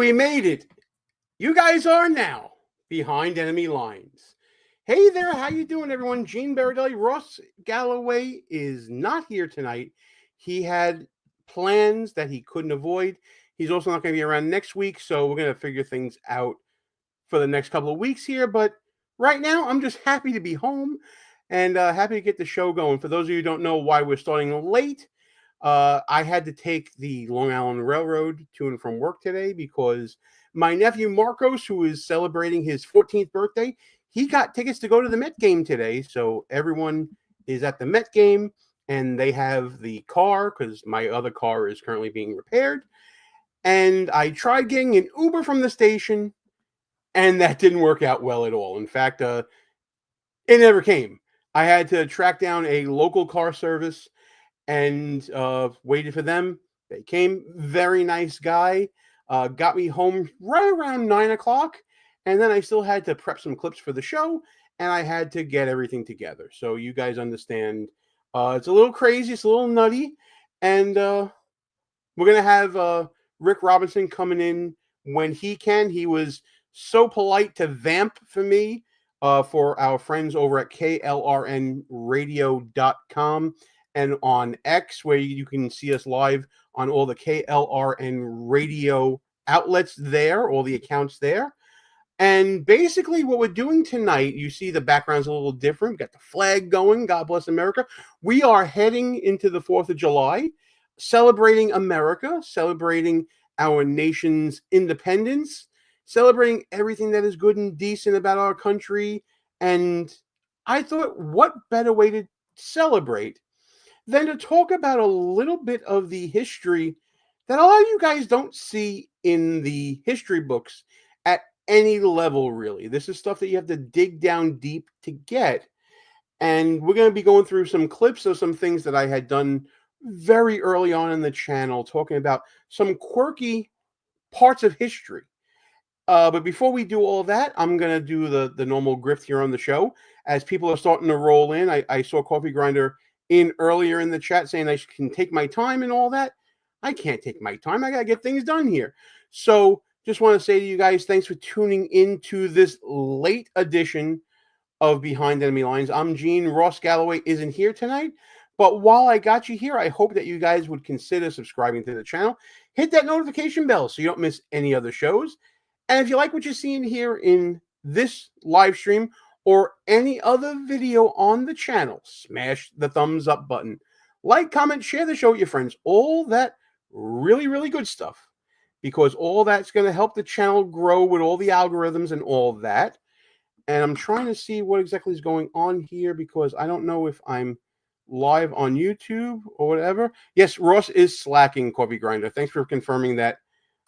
we made it. You guys are now behind enemy lines. Hey there, how you doing, everyone? Gene Berardelli, Ross Galloway is not here tonight. He had plans that he couldn't avoid. He's also not going to be around next week, so we're going to figure things out for the next couple of weeks here. But right now, I'm just happy to be home and happy to get the show going. For those of you who don't know why we're starting late, I had to take the Long Island Railroad to and from work today because my nephew Marcos, who is celebrating his 14th birthday, he got tickets to go to the Met game today. So everyone is at the Met game, and they have the car because my other car is currently being repaired. And I tried getting an Uber from the station, and that didn't work out well at all. In fact, it never came. I had to track down a local car service and waited for them. They came. Very nice guy. Got me home right around 9 o'clock. And then I still had to prep some clips for the show. And I had to get everything together. So you guys understand. It's a little crazy. It's a little nutty. And we're going to have Rick Robinson coming in when he can. He was so polite to vamp for me for our friends over at klrnradio.com. And on X, where you can see us live on all the KLRN radio outlets there, all the accounts there. And basically what we're doing tonight, you see the background's a little different. We've got the flag going, God bless America. We are heading into the 4th of July, celebrating America, celebrating our nation's independence, celebrating everything that is good and decent about our country. And I thought, what better way to celebrate than to talk about a little bit of the history that a lot of you guys don't see in the history books at any level, really. This is stuff that you have to dig down deep to get. And we're going to be going through some clips of some things that I had done very early on in the channel, talking about some quirky parts of history. But before we do all that, I'm going to do the normal grift here on the show. As people are starting to roll in, I saw Coffee Grinder in earlier in the chat saying I can take my time and all that. I can't take my time. I got to get things done here. So just want to say to you guys, thanks for tuning into this late edition of Behind Enemy Lines. I'm Gene. Ross Galloway isn't here tonight. But while I got you here, I hope that you guys would consider subscribing to the channel. Hit that notification bell so you don't miss any other shows. And if you like what you're seeing here in this live stream or any other video on the channel, smash the thumbs up button. Like, comment, share the show with your friends. All that really, really good stuff. Because all that's going to help the channel grow with all the algorithms and all that. And I'm trying to see what exactly is going on here because I don't know if I'm live on YouTube or whatever. Yes, Ross is slacking, Coffee Grinder. Thanks for confirming that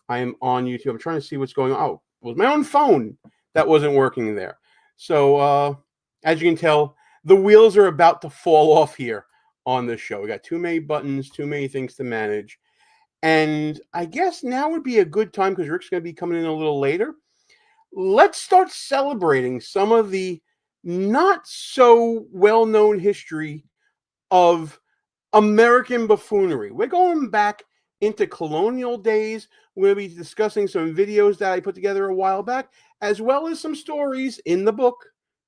I am on YouTube. I'm trying to see what's going on. Oh, it was my own phone that wasn't working there. So, as you can tell, the wheels are about to fall off here on this show. We got too many buttons, too many things to manage. And I guess now would be a good time because Rick's going to be coming in a little later. Let's start celebrating some of the not so well-known history of American buffoonery. We're going back into colonial days. We'll be discussing some videos that I put together a while back, as well as some stories in the book,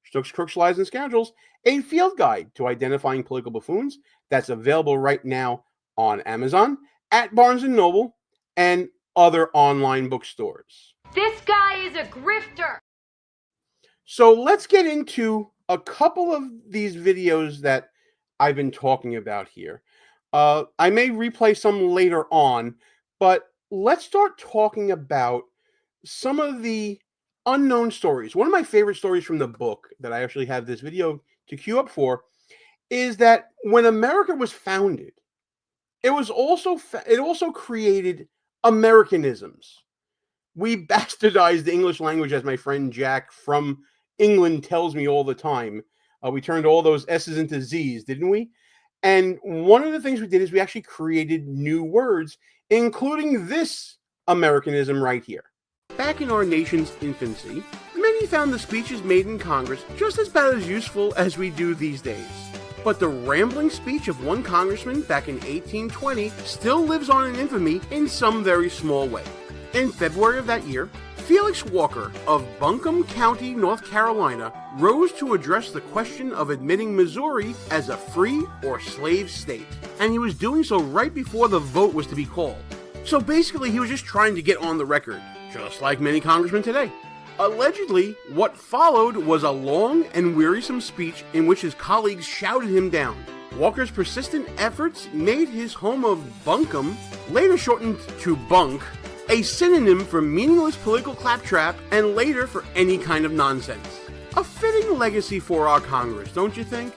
Stooks, Crooks, Lies, and Scoundrels, a field guide to identifying political buffoons that's available right now on Amazon, at Barnes & Noble, and other online bookstores. This guy is a grifter! So let's get into a couple of these videos that I've been talking about here. I may replay some later on, but let's start talking about some of the unknown stories. One of my favorite stories from the book that I actually have this video to queue up for is that when America was founded, it also created Americanisms. We bastardized the English language, as my friend Jack from England tells me all the time. We turned all those S's into Z's, didn't we? And one of the things we did is we actually created new words, including this Americanism right here. Back in our nation's infancy, many found the speeches made in Congress just about as useful as we do these days. But the rambling speech of one congressman back in 1820 still lives on in infamy in some very small way. In February of that year, Felix Walker of Buncombe County, North Carolina, rose to address the question of admitting Missouri as a free or slave state. And he was doing so right before the vote was to be called. So basically, he was just trying to get on the record, just like many congressmen today. Allegedly, what followed was a long and wearisome speech in which his colleagues shouted him down. Walker's persistent efforts made his home of Buncombe, later shortened to Bunk, a synonym for meaningless political claptrap and later for any kind of nonsense. A fitting legacy for our Congress, don't you think?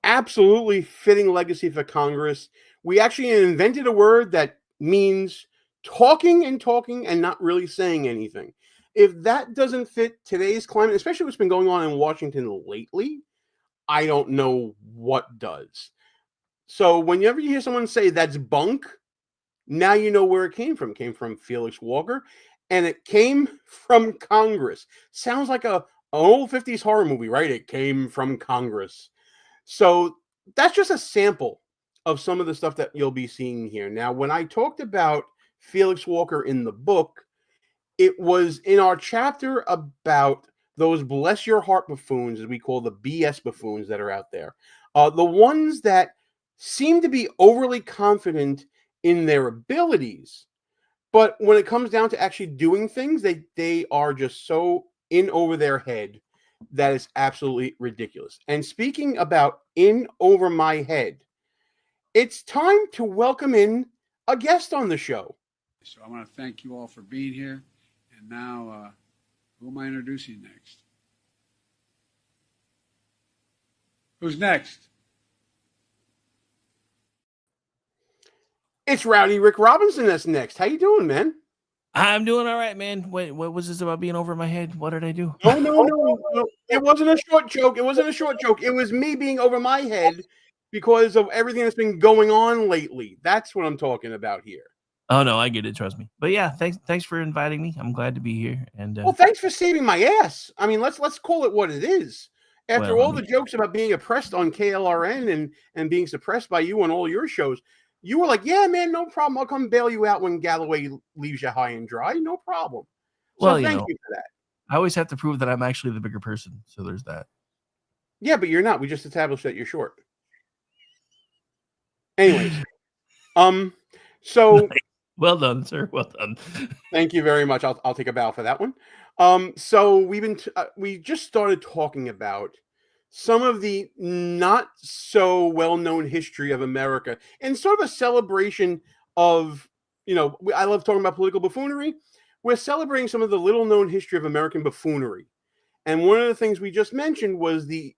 Absolutely fitting legacy for Congress. We actually invented a word that means talking and not really saying anything. If that doesn't fit today's climate, especially what's been going on in Washington lately, I don't know what does. So whenever you hear someone say that's bunk, now you know where it came from. It came from Felix Walker, and it came from Congress. Sounds like an old 50s horror movie, right? It came from Congress. So that's just a sample of some of the stuff that you'll be seeing here. Now, when I talked about Felix Walker in the book, it was in our chapter about those bless your heart buffoons, as we call the BS buffoons that are out there. The ones that seem to be overly confident in their abilities, but when it comes down to actually doing things, they are just so in over their head that is absolutely ridiculous. And speaking about in over my head, it's time to welcome in a guest on the show. So I want to thank you all for being here. And now, who am I introducing next? Who's next? It's Rowdy Rick Robinson that's next. How you doing, man? I'm doing all right, man. Wait, what was this about being over my head? What did I do? No. It wasn't a short joke. It was me being over my head because of everything that's been going on lately. That's what I'm talking about here. Oh no, I get it. Trust me. But yeah, thanks for inviting me. I'm glad to be here. And well, thanks for saving my ass. I mean, let's call it what it is. After all the jokes about being oppressed on KLRN and being suppressed by you on all your shows, you were like, yeah, man, no problem. I'll come bail you out when Galloway leaves you high and dry. No problem. So well, thank you for that. I always have to prove that I'm actually the bigger person. So there's that. Yeah, but you're not. We just established that you're short. Anyways, so well done, sir. Well done. Thank you very much. I'll take a bow for that one. So we just started talking about some of the not so well-known history of America and sort of a celebration of, I love talking about political buffoonery. We're celebrating some of the little-known history of American buffoonery. And one of the things we just mentioned was the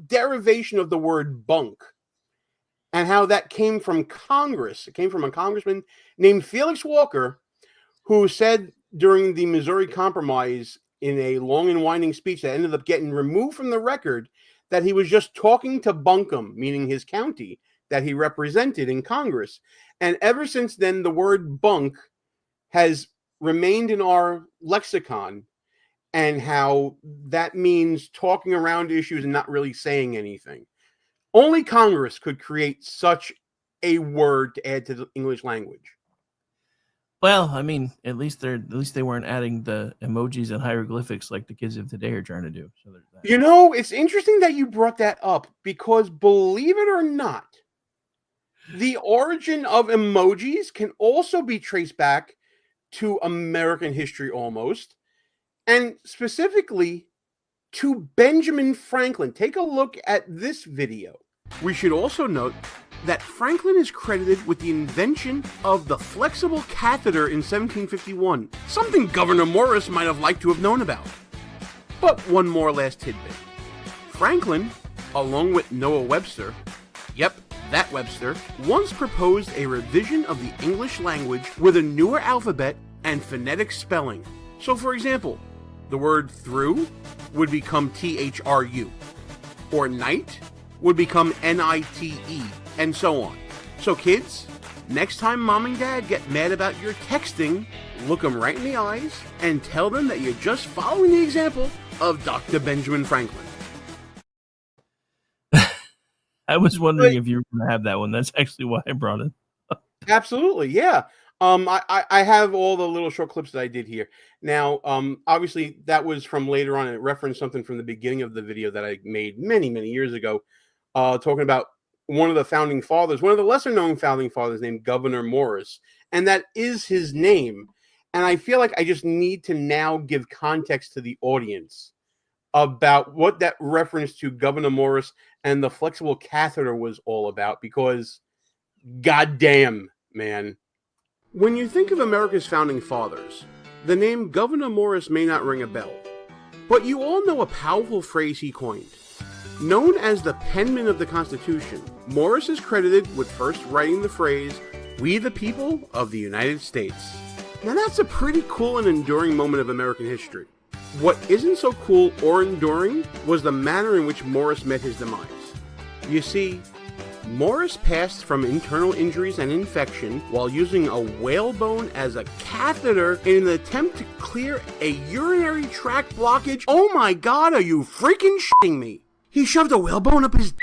derivation of the word bunk and how that came from Congress. It came from a congressman named Felix Walker, who said during the Missouri Compromise in a long and winding speech that ended up getting removed from the record that he was just talking to Buncombe, meaning his county that he represented in Congress. And ever since then, the word bunk has remained in our lexicon, and how that means talking around issues and not really saying anything. Only Congress could create such a word to add to the English language. Well, I mean, at least they weren't adding the emojis and hieroglyphics like the kids of today are trying to do. So there's that. It's interesting that you brought that up because, believe it or not, the origin of emojis can also be traced back to American history almost, and specifically to Benjamin Franklin. Take a look at this video. We should also note that Franklin is credited with the invention of the flexible catheter in 1751, something Governor Morris might have liked to have known about. But one more last tidbit. Franklin, along with Noah Webster, yep, that Webster, once proposed a revision of the English language with a newer alphabet and phonetic spelling. So for example, the word through would become THRU, or night would become NITE, and so on. So kids, next time mom and dad get mad about your texting, look them right in the eyes and tell them that you're just following the example of Dr. Benjamin Franklin. I was wondering if you were going to have that one. That's actually why I brought it. Absolutely, yeah. I have all the little short clips that I did here. Now, obviously that was from later on. It referenced something from the beginning of the video that I made many, many years ago, talking about one of the founding fathers, one of the lesser known founding fathers named Gouverneur Morris. And that is his name. And I feel like I just need to now give context to the audience about what that reference to Gouverneur Morris and the flexible catheter was all about, because goddamn, man. When you think of America's founding fathers, the name Gouverneur Morris may not ring a bell, but you all know a powerful phrase he coined. Known as the penman of the Constitution, Morris is credited with first writing the phrase, "We the people of the United States." Now that's a pretty cool and enduring moment of American history. What isn't so cool or enduring was the manner in which Morris met his demise. You see, Morris passed from internal injuries and infection while using a whalebone as a catheter in an attempt to clear a urinary tract blockage. Oh my god, are you freaking shitting me? He shoved a whalebone up his...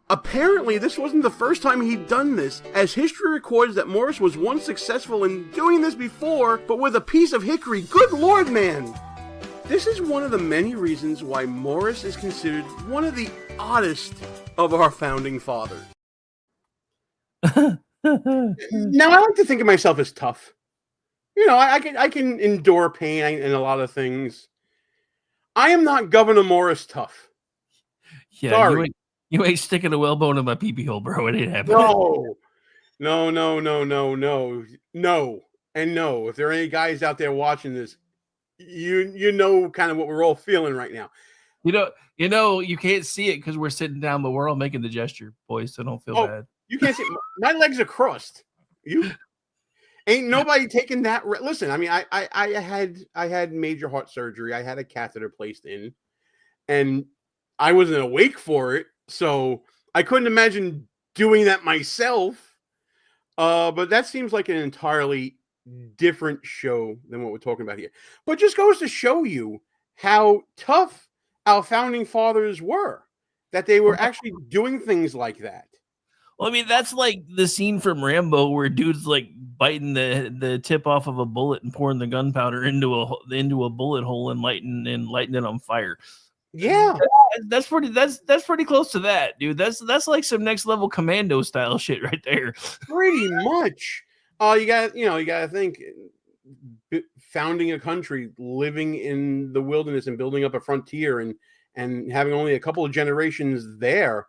Apparently, this wasn't the first time he'd done this, as history records that Morris was once successful in doing this before, but with a piece of hickory. Good lord, man! This is one of the many reasons why Morris is considered one of the oddest of our founding fathers. Now, I like to think of myself as tough. You know, I can endure pain and a lot of things. I am not Gouverneur Morris tough. Yeah, sorry. You ain't sticking a whalebone in my pee-pee hole, bro. It ain't happening. No, and no. If there are any guys out there watching this, you know kind of what we're all feeling right now. You know, you can't see it because we're sitting down, but we're all making the gesture, boys. So don't feel bad. You can't see. My legs are crossed. You ain't nobody taking that. Listen, I mean, I had major heart surgery. I had a catheter placed in, and I wasn't awake for it, so I couldn't imagine doing that myself. But that seems like an entirely different show than what we're talking about here. But just goes to show you how tough our founding fathers were, that they were actually doing things like that. Well, I mean, that's like the scene from Rambo where dude's like biting the tip off of a bullet and pouring the gunpowder into a bullet hole and lighting it on fire. Yeah, that's pretty close to that, dude. That's like some next level commando style shit right there. Pretty much. You got to think, founding a country, living in the wilderness and building up a frontier and having only a couple of generations there,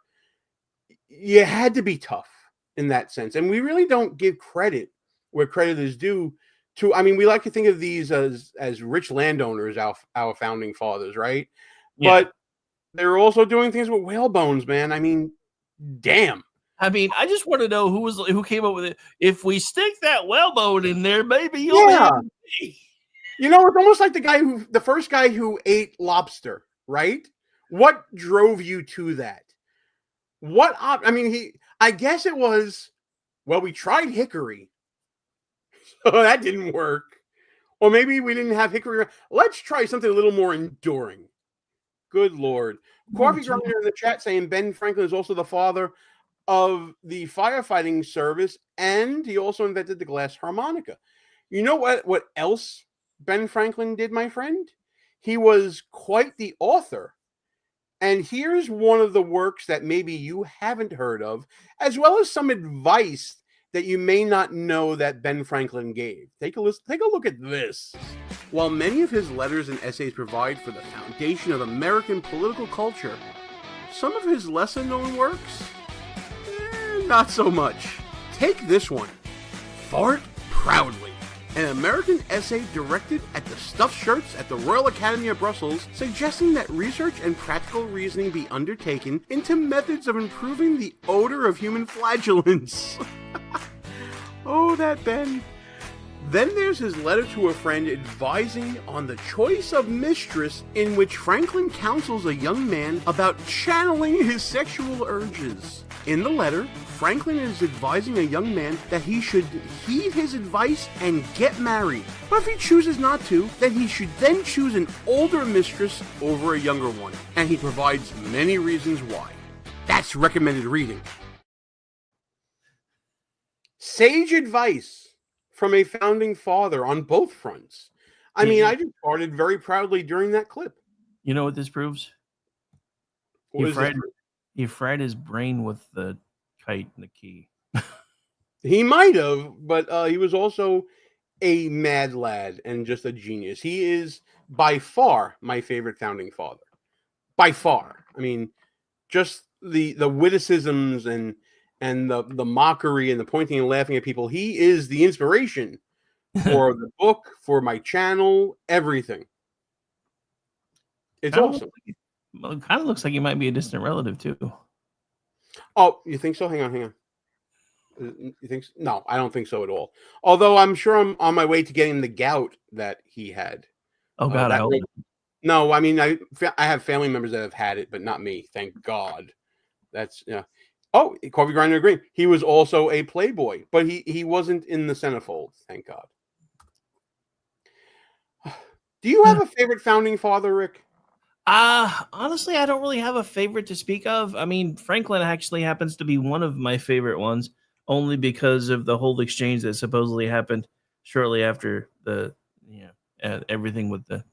you had to be tough in that sense. And we really don't give credit where credit is due to, I mean, we like to think of these as rich landowners, our founding fathers, right? Yeah. But they're also doing things with whalebones, man. I mean, damn. I mean, I just want to know who came up with it. If we stick that whalebone in there, maybe you'll be. You know, it's almost like the first guy who ate lobster, right? What drove you to that? I guess it was, well, we tried hickory. So that didn't work. Or maybe we didn't have hickory. Let's try something a little more enduring. Good Lord. Coffee Grinder in the chat saying Ben Franklin is also the father of the firefighting service, and he also invented the glass harmonica. You know what else Ben Franklin did, my friend? He was quite the author. And here's one of the works that maybe you haven't heard of, as well as some advice that you may not know that Ben Franklin gave. Take a look at this. While many of his letters and essays provide for the foundation of American political culture, some of his lesser-known works, not so much. Take this one, Fart Proudly, an American essay directed at the stuffed shirts at the Royal Academy of Brussels, suggesting that research and practical reasoning be undertaken into methods of improving the odor of human flatulence. Oh, that Ben. Then there's his letter to a friend advising on the choice of mistress, in which Franklin counsels a young man about channeling his sexual urges. In the letter, Franklin is advising a young man that he should heed his advice and get married. But if he chooses not to, then he should then choose an older mistress over a younger one. And he provides many reasons why. That's recommended reading. Sage advice from a founding father on both fronts. I mean, I departed very proudly during that clip. You know what this proves? What is this? He fried his brain with the kite and the key. He might have, but he was also a mad lad and just a genius. He is by far my favorite founding father. By far. I mean, just the witticisms and the mockery and the pointing and laughing at people. He is the inspiration for the book, for my channel, everything. It's awesome. It kind of looks like he might be a distant relative too. Oh, you think so? Hang on. You think so? No, I don't think so at all. Although I'm sure I'm on my way to getting the gout that he had. Oh God, I hope. No, I mean I have family members that have had it, but not me. Thank God. That's yeah. Oh, Coffee Grinder Green. He was also a playboy, but he wasn't in the centerfold. Thank God. Do you have a favorite founding father, Rick? Honestly, I don't really have a favorite to speak of. I mean, Franklin actually happens to be one of my favorite ones, only because of the whole exchange that supposedly happened shortly after the everything with the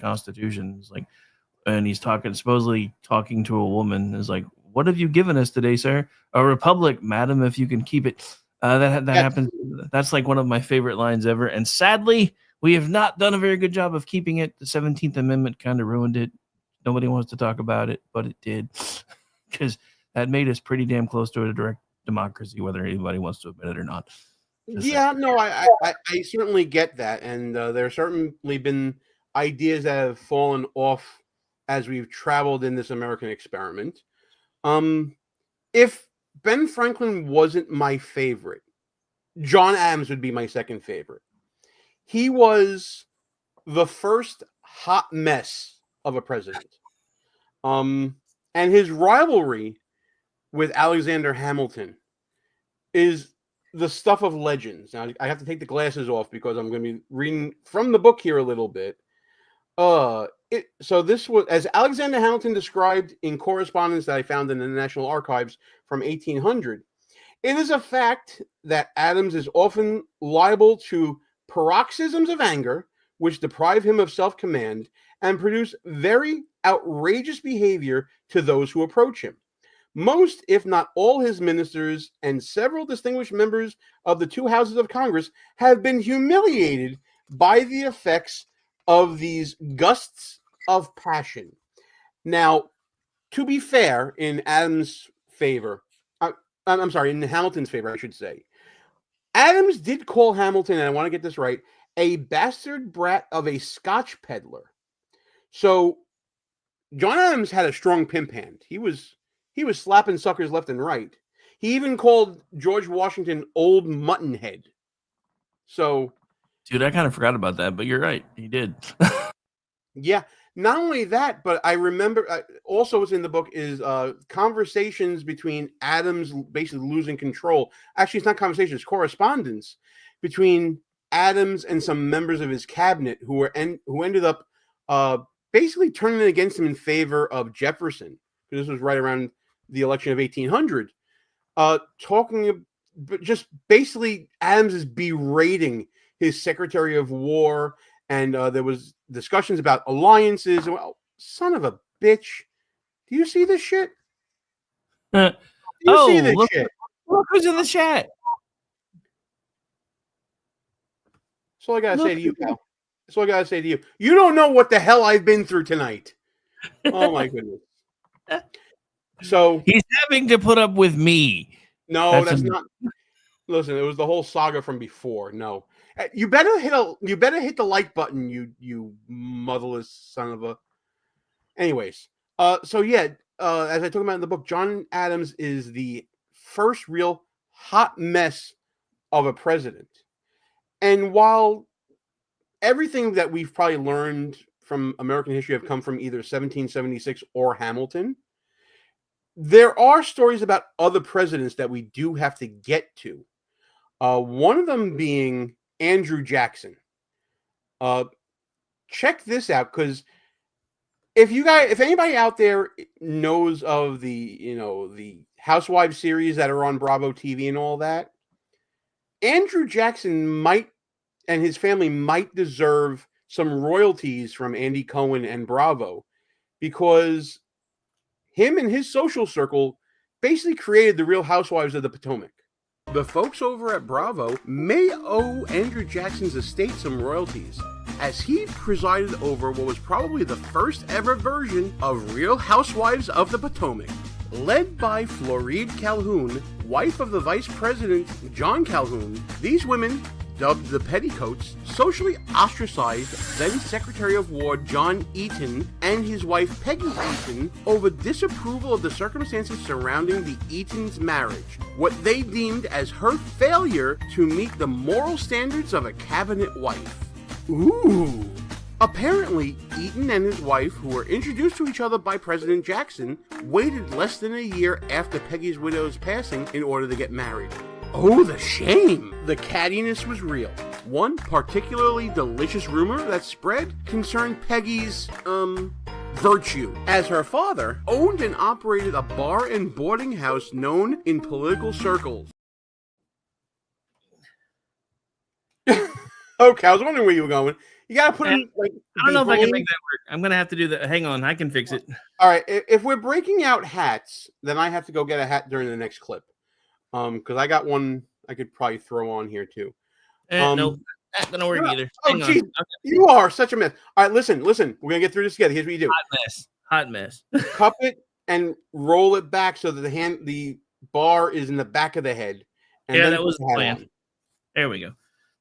Constitution. It's like, and he's supposedly talking to a woman. Is like, what have you given us today, sir? A republic, madam, if you can keep it. That happens. That's like one of my favorite lines ever. And sadly, we have not done a very good job of keeping it. The 17th Amendment kind of ruined it. Nobody wants to talk about it, but it did, because that made us pretty damn close to a direct democracy, whether anybody wants to admit it or not. No, I certainly get that, and there have certainly been ideas that have fallen off as we've traveled in this American experiment. If Ben Franklin wasn't my favorite, John Adams would be my second favorite. He was the first hot mess of a president. And his rivalry with Alexander Hamilton is the stuff of legends. Now, I have to take the glasses off because I'm going to be reading from the book here a little bit. So this was, as Alexander Hamilton described in correspondence that I found in the National Archives from 1800, it is a fact that Adams is often liable to paroxysms of anger, which deprive him of self-command and produce very outrageous behavior to those who approach him. Most, if not all, his ministers and several distinguished members of the two houses of Congress have been humiliated by the effects of these gusts of passion. Now, to be fair, in Adams' favor, I'm sorry, in Hamilton's favor, I should say, Adams did call Hamilton, and I want to get this right, a bastard brat of a Scotch peddler. So John Adams had a strong pimp hand. He was slapping suckers left and right. He even called George Washington Old Muttonhead. So, dude, I kind of forgot about that, but you're right. He did. Yeah. Not only that, but I remember also what's in the book is conversations between Adams basically losing control. Actually, it's not conversations, it's correspondence between Adams and some members of his cabinet who ended up basically turning against him in favor of Jefferson. This was right around the election of 1800. Talking, but just basically Adams is berating his Secretary of War. And there was discussions about alliances. Well, son of a bitch. Do you see this shit? Do you see this shit? Look who's in the chat. That's all I got to say to you, pal. That's all I got to say to you. You don't know what the hell I've been through tonight. Oh, my goodness. So he's having to put up with me. No, that's not. Listen, it was the whole saga from before. No. You better hit the like button, you motherless son of a. Anyways, so yeah, as I talk about in the book, John Adams is the first real hot mess of a president. And while everything that we've probably learned from American history have come from either 1776 or Hamilton, there are stories about other presidents that we do have to get to. One of them being Andrew Jackson. Check this out, because if anybody out there knows of the Housewives series that are on Bravo TV and all that, Andrew Jackson might and his family might deserve some royalties from Andy Cohen and Bravo, because him and his social circle basically created the Real Housewives of the Potomac. The folks over at Bravo may owe Andrew Jackson's estate some royalties, as he presided over what was probably the first ever version of Real Housewives of the Potomac. Led by Floride Calhoun, wife of the Vice President John Calhoun, these women, dubbed the Petticoats, socially ostracized then Secretary of War John Eaton and his wife Peggy Eaton over disapproval of the circumstances surrounding the Eaton's marriage, what they deemed as her failure to meet the moral standards of a cabinet wife. Ooh. Apparently, Eaton and his wife, who were introduced to each other by President Jackson, waited less than a year after Peggy's widow's passing in order to get married. Oh, the shame! The cattiness was real. One particularly delicious rumor that spread concerned Peggy's, virtue, as her father owned and operated a bar and boarding house known in political circles. Okay, I was wondering where you were going. You gotta put in, like, I don't know if I can make that work. I'm gonna have to do that. Hang on, I can fix it. All right, if we're breaking out hats, then I have to go get a hat during the next clip. Because I got one I could probably throw on here too. Nope, that doesn't work either. Oh, geez, you are such a mess. All right, listen. We're gonna get through this together. Here's what you do: hot mess. Cup it and roll it back so that the bar is in the back of the head. And yeah, then that was the plan. On. There we go.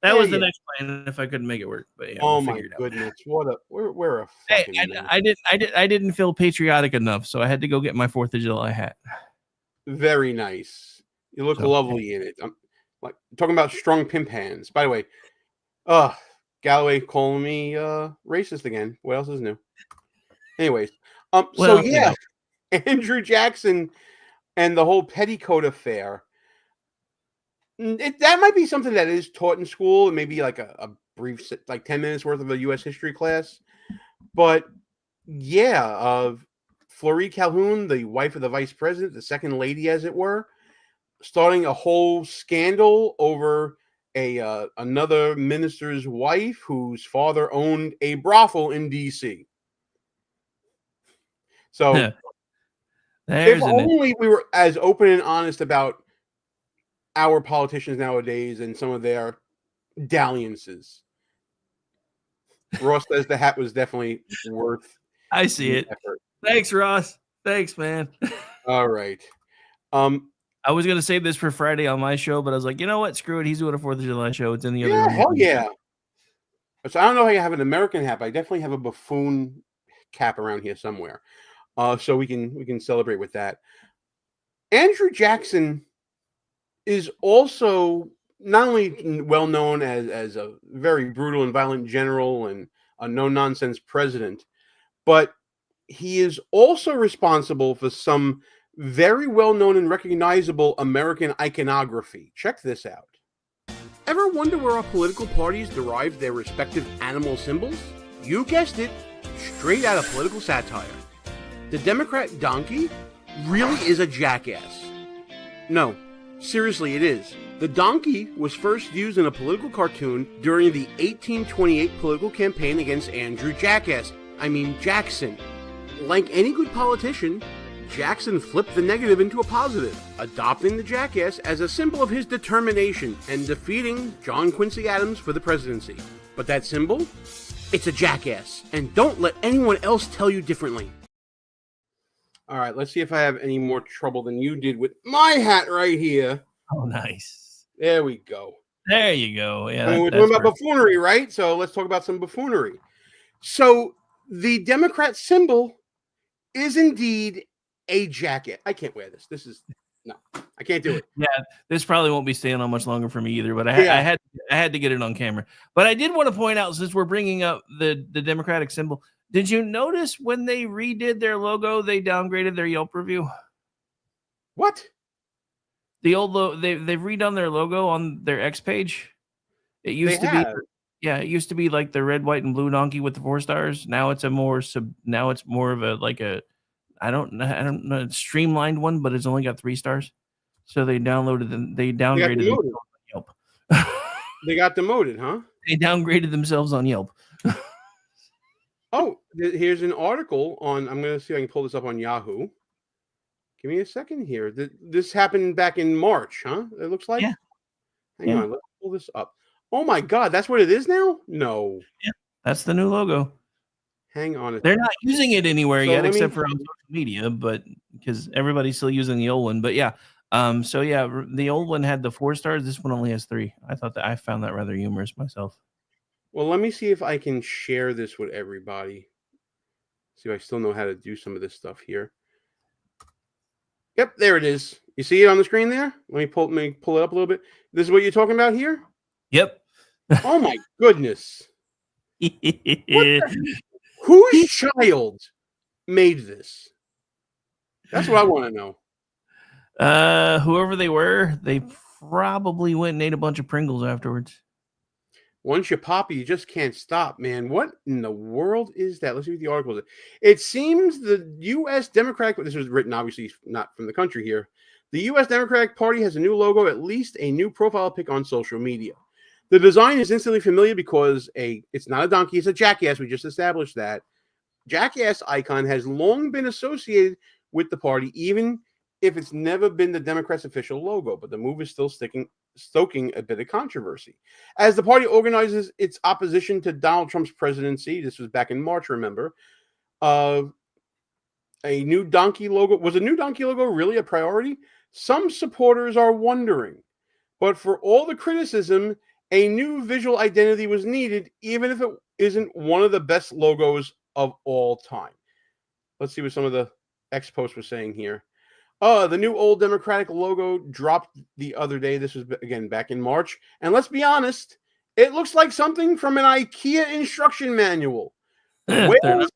That was the next plan. If I couldn't make it work, but yeah, oh my goodness, what a we're a fucking. Hey, I didn't feel patriotic enough, so I had to go get my 4th of July hat. Very nice. You look lovely in it. I'm like talking about strong pimp hands. By the way, Galloway calling me racist again. What else is new? Anyways, so yeah, Andrew Jackson and the whole petticoat affair. That might be something that is taught in school, and maybe like a brief, like 10 minutes worth of a U.S. history class. But yeah, Floride Calhoun, the wife of the vice president, the second lady, as it were, starting a whole scandal over another minister's wife whose father owned a brothel in D.C. So if only we were as open and honest about our politicians nowadays and some of their dalliances. Ross says the hat was definitely worth. I see it. Effort. Thanks, Ross. Thanks, man. All right. I was gonna save this for Friday on my show, but I was like, you know what? Screw it. He's doing a 4th of July show. It's in the other room. Hell yeah. So I don't know how you have an American hat, but I definitely have a buffoon cap around here somewhere. So we can celebrate with that. Andrew Jackson is also not only well known as a very brutal and violent general and a no-nonsense president, but he is also responsible for some very well-known and recognizable American iconography. Check this out. Ever wonder where our political parties derive their respective animal symbols? You guessed it, straight out of political satire. The Democrat donkey really is a jackass. No, seriously, it is. The donkey was first used in a political cartoon during the 1828 political campaign against Andrew Jackson. Like any good politician, Jackson flipped the negative into a positive, adopting the jackass as a symbol of his determination and defeating John Quincy Adams for the presidency. But that symbol? It's a jackass, and don't let anyone else tell you differently. All right, let's see if I have any more trouble than you did with my hat right here. Oh, nice. There we go. There you go. Yeah, I mean, we're talking about buffoonery, right? So let's talk about some buffoonery. So the Democrat symbol is indeed a jacket. I can't wear this. No, I can't do it. Yeah, this probably won't be staying on much longer for me either. But I had to get it on camera. But I did want to point out, since we're bringing up the Democratic symbol, did you notice when they redid their logo, they downgraded their Yelp review? What? The old they've redone their logo on their X page. It used it used to be like the red, white, and blue donkey with the 4 stars. Now it's more of a I don't know streamlined one, but it's only got 3 stars. So they downgraded Yelp. They got demoted, huh? They downgraded themselves on Yelp. Oh, here's an article on. I'm going to see if I can pull this up on Yahoo. Give me a second here. This happened back in March, huh? It looks like. Yeah. Hang on, let's pull this up. Oh my God, that's what it is now? No. Yeah, that's the new logo. Hang on. They're not using it anywhere So yet, let me- except for on social media, but because everybody's still using the old one. But yeah, so yeah, the old one had the 4 stars. This one only has 3. I found that rather humorous myself. Well, let me see if I can share this with everybody. See if I still know how to do some of this stuff here. Yep, there it is. You see it on the screen there? Let me pull it up a little bit. This is what you're talking about here? Yep. Oh my goodness. Whose child made this? That's what I want to know. Whoever they were, they probably went and ate a bunch of Pringles afterwards. Once you pop it, you just can't stop, man. What in the world is that? Let's see what the article is. It seems the U.S. Democratic, this was written obviously not from the country here. The U.S. Democratic Party has a new logo, at least a new profile pic on social media. The design is instantly familiar because it's not a donkey, it's a jackass. We just established that. Jackass icon has long been associated with the party, even if it's never been the Democrats' official logo, but the move is still stoking a bit of controversy. As the party organizes its opposition to Donald Trump's presidency, this was back in March, remember, a new donkey logo. Was a new donkey logo really a priority? Some supporters are wondering. But for all the criticism, a new visual identity was needed, even if it isn't one of the best logos of all time. Let's see what some of the ex-posts were saying here. The new old Democratic logo dropped the other day. This was, again, back in March. And let's be honest, it looks like something from an IKEA instruction manual. Where's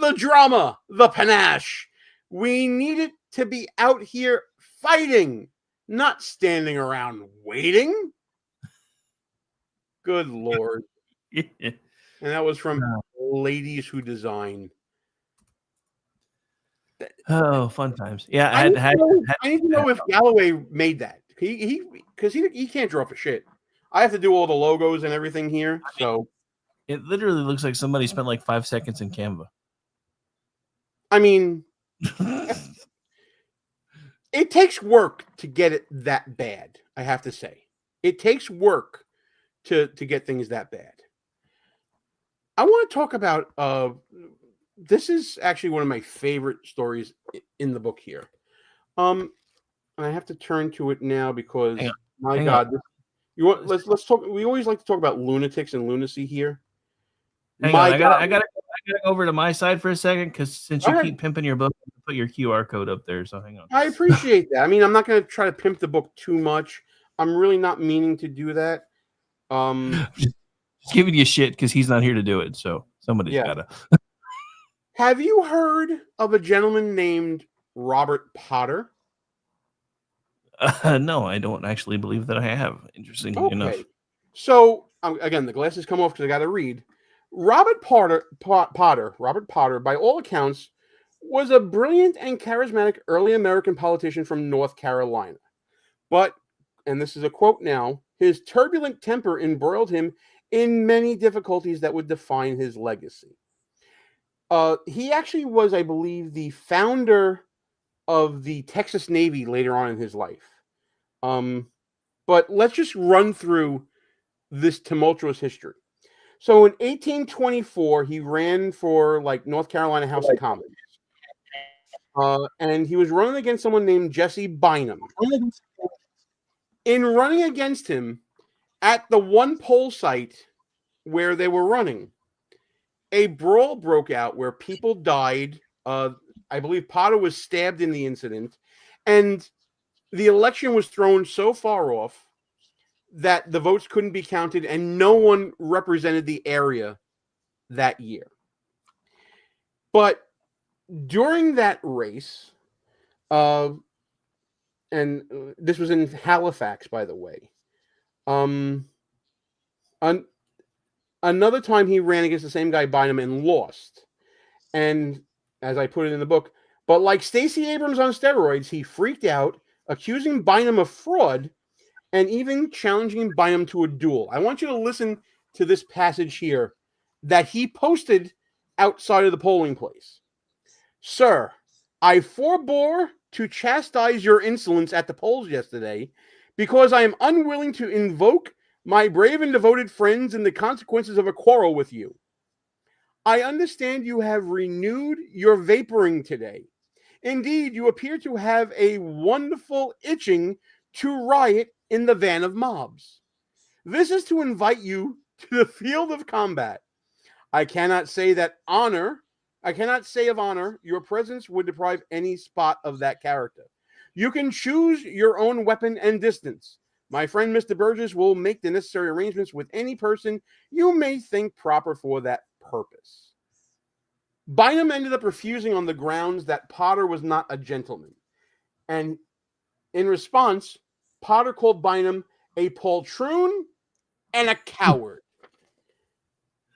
the drama, the panache? We need it to be out here fighting, not standing around waiting. Good Lord. And that was from Ladies Who Design. Oh, fun times. Yeah, I need to know if Galloway made that. Because he can't draw for shit. I have to do all the logos and everything here. So it literally looks like somebody spent like 5 seconds in Canva. I mean, it takes work to get it that bad, I have to say. It takes work to get things that bad. I want to talk about this is actually one of my favorite stories in the book here. And I have to turn to it now because my God, let's talk. We always like to talk about lunatics and lunacy here. I gotta go over to my side for a second because since you keep pimping your book, put your QR code up there. So hang on. I appreciate that. I mean, I'm not going to try to pimp the book too much. I'm really not meaning to do that. Just giving you shit because he's not here to do it. So somebody's gotta. Have you heard of a gentleman named Robert Potter? No, I don't actually believe that I have. Interestingly enough. So again, the glasses come off because I got to read. Robert Potter, by all accounts, was a brilliant and charismatic early American politician from North Carolina. But, and this is a quote now, his turbulent temper embroiled him in many difficulties that would define his legacy. He actually was, I believe, the founder of the Texas Navy later on in his life. But let's just run through this tumultuous history. So in 1824, he ran for North Carolina House of Commons. And he was running against someone named Jesse Bynum. In running against him at the one poll site where they were running, a brawl broke out where people died. I believe Potter was stabbed in the incident, and the election was thrown so far off that the votes couldn't be counted, and no one represented the area that year. But during that race, and this was in Halifax, by the way, another time he ran against the same guy, Bynum, and lost. And as I put it in the book, but like Stacey Abrams on steroids, he freaked out, accusing Bynum of fraud, and even challenging Bynum to a duel. I want you to listen to this passage here that he posted outside of the polling place. Sir, I forbore to chastise your insolence at the polls yesterday because I am unwilling to invoke my brave and devoted friends in the consequences of a quarrel with you. I understand you have renewed your vaporing today. Indeed, you appear to have a wonderful itching to riot in the van of mobs. This is to invite you to the field of combat. I cannot say of honor, your presence would deprive any spot of that character. You can choose your own weapon and distance. My friend Mr. Burgess will make the necessary arrangements with any person you may think proper for that purpose. Bynum ended up refusing on the grounds that Potter was not a gentleman. And in response, Potter called Bynum a poltroon and a coward.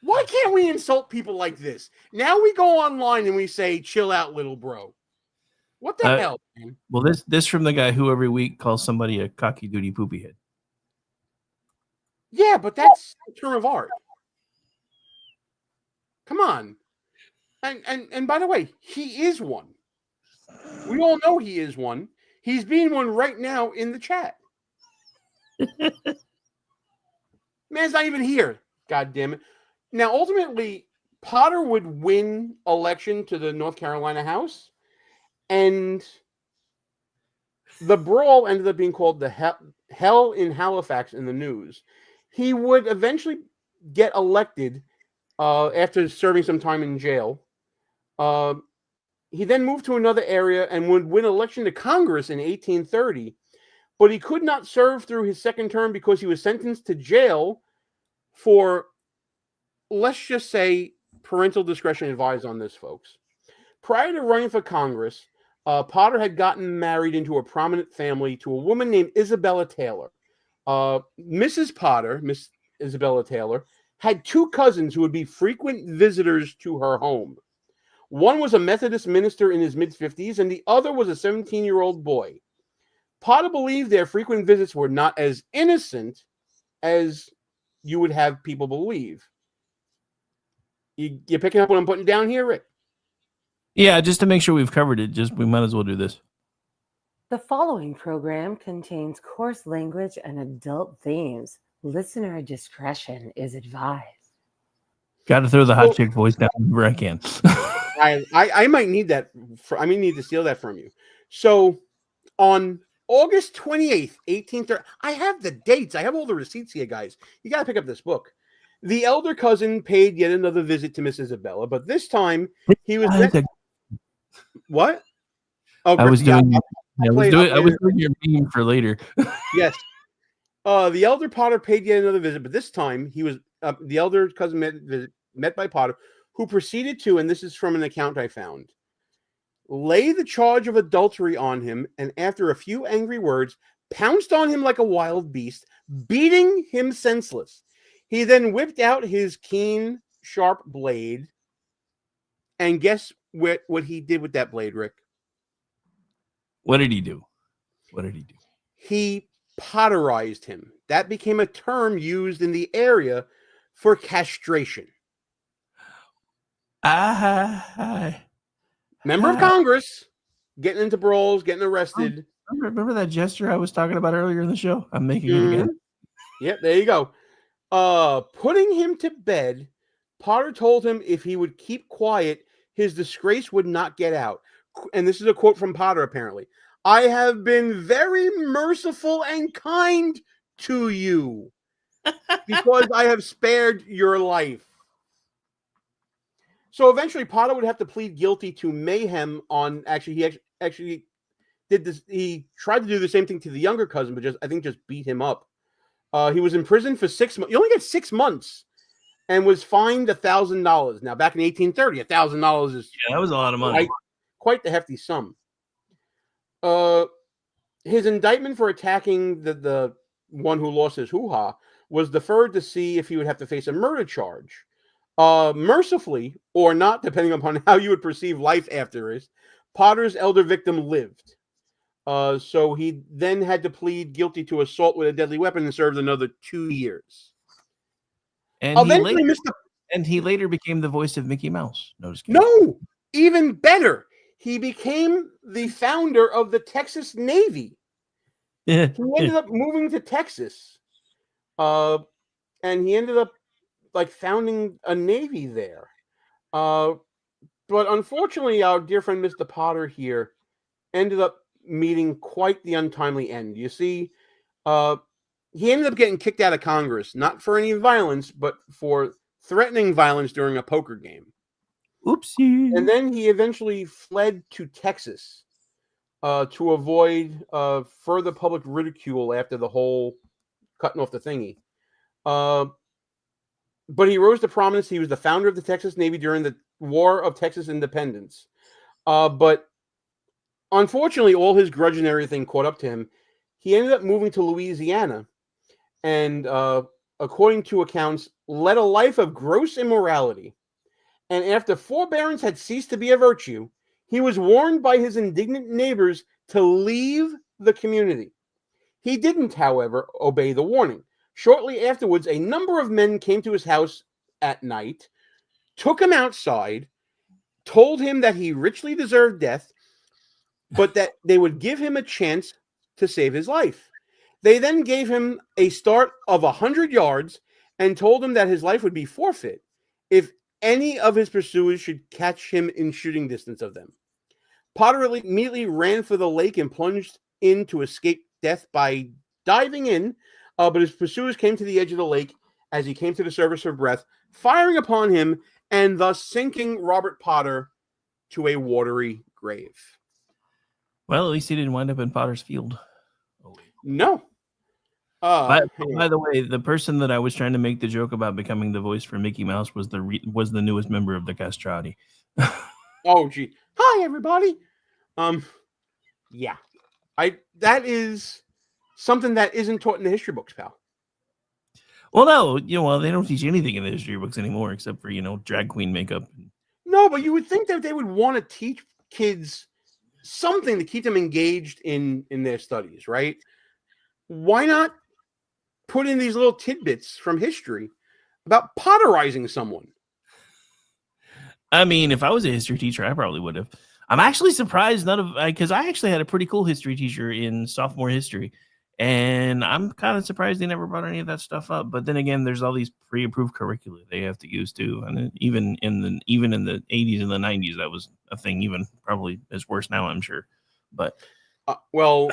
Why can't we insult people like this? Now we go online and we say, chill out, little bro. What the hell, man? Well, this from the guy who every week calls somebody a cocky duty poopy head. Yeah, but that's a term of art. Come on. And by the way, he is one. We all know he is one. He's being one right now in the chat. Man's not even here. God damn it. Now, ultimately, Potter would win election to the North Carolina House, and the brawl ended up being called the Hell in Halifax in the news. He would eventually get elected after serving some time in jail. He then moved to another area and would win election to Congress in 1830, but he could not serve through his second term because he was sentenced to jail for, let's just say, parental discretion advised on this, folks. Prior to running for Congress, Potter had gotten married into a prominent family to a woman named Isabella Taylor. Mrs. Potter, Miss Isabella Taylor, had two cousins who would be frequent visitors to her home. One was a Methodist minister in his mid-50s, and the other was a 17-year-old boy. Potter believed their frequent visits were not as innocent as you would have people believe. You picking up what I'm putting down here, Rick? Yeah, just to make sure we've covered it, we might as well do this. The following program contains coarse language and adult themes. Listener discretion is advised. Got to throw the hot chick voice down wherever I can. I might need that. I may need to steal that from you. So on August 28th, 1830, I have the dates. I have all the receipts here, guys. You got to pick up this book. The elder cousin paid yet another visit to Miss Isabella, but this time he was what? Oh, I was doing your meme for later. Yes. The elder Potter paid yet another visit, but this time he was the elder cousin met by Potter, who proceeded to, and this is from an account I found, lay the charge of adultery on him, and after a few angry words, pounced on him like a wild beast, beating him senseless. He then whipped out his keen, sharp blade, and guess what he did with that blade, Rick? What did he do? He potterized him. That became a term used in the area for castration. Member of Congress, getting into brawls, getting arrested. Remember that gesture I was talking about earlier in the show? I'm making it again. Yep, there you go. Putting him to bed, Potter told him if he would keep quiet, his disgrace would not get out. And this is a quote from Potter, apparently. I have been very merciful and kind to you because I have spared your life. So eventually Potter would have to plead guilty to mayhem on, he actually did this. He tried to do the same thing to the younger cousin, but just beat him up. He was in prison for 6 months. You only get 6 months and was fined $1,000. Now, back in 1830, $1,000 is that was a lot of money. Quite the hefty sum. His indictment for attacking the one who lost his hoo-ha was deferred to see if he would have to face a murder charge. Mercifully, or not, depending upon how you would perceive life after it, Potter's elder victim lived. So he then had to plead guilty to assault with a deadly weapon and served another 2 years. And Eventually, he later became the voice of Mickey Mouse. No, just kidding. No, even better. He became the founder of the Texas Navy. He ended up moving to Texas, and he ended up like founding a navy there. But unfortunately, our dear friend Mr. Potter here ended up meeting quite the untimely end. You see, he ended up getting kicked out of Congress, not for any violence, but for threatening violence during a poker game. Oopsie. And then he eventually fled to Texas to avoid further public ridicule after the whole cutting off the thingy. But he rose to prominence. He was the founder of the Texas Navy during the War of Texas Independence. But unfortunately, all his grudge and everything caught up to him. He ended up moving to Louisiana and, according to accounts, led a life of gross immorality. And after forbearance had ceased to be a virtue, he was warned by his indignant neighbors to leave the community. He didn't, however, obey the warning. Shortly afterwards, a number of men came to his house at night, took him outside, told him that he richly deserved death, but that they would give him a chance to save his life. They then gave him a start of 100 yards and told him that his life would be forfeit if any of his pursuers should catch him in shooting distance of them. Potter immediately ran for the lake and plunged in to escape death by diving in, but his pursuers came to the edge of the lake as he came to the surface for breath, firing upon him and thus sinking Robert Potter to a watery grave. Well, at least he didn't wind up in Potter's Field. No. By the way, the person that I was trying to make the joke about becoming the voice for Mickey Mouse was the newest member of the Castrati. Oh, gee. Hi, everybody. Yeah. That is something that isn't taught in the history books, pal. Well, no, they don't teach anything in the history books anymore except for, drag queen makeup. No, but you would think that they would want to teach kids something to keep them engaged in their studies, right? Why not put in these little tidbits from history about potterizing someone? I mean, if I was a history teacher, I probably would have. I'm actually surprised because I actually had a pretty cool history teacher in sophomore history, and I'm kind of surprised they never brought any of that stuff up. But then again, there's all these pre-approved curricula they have to use too, and even in the 80s and the 90s, that was a thing. Even probably is worse now, I'm sure. But well,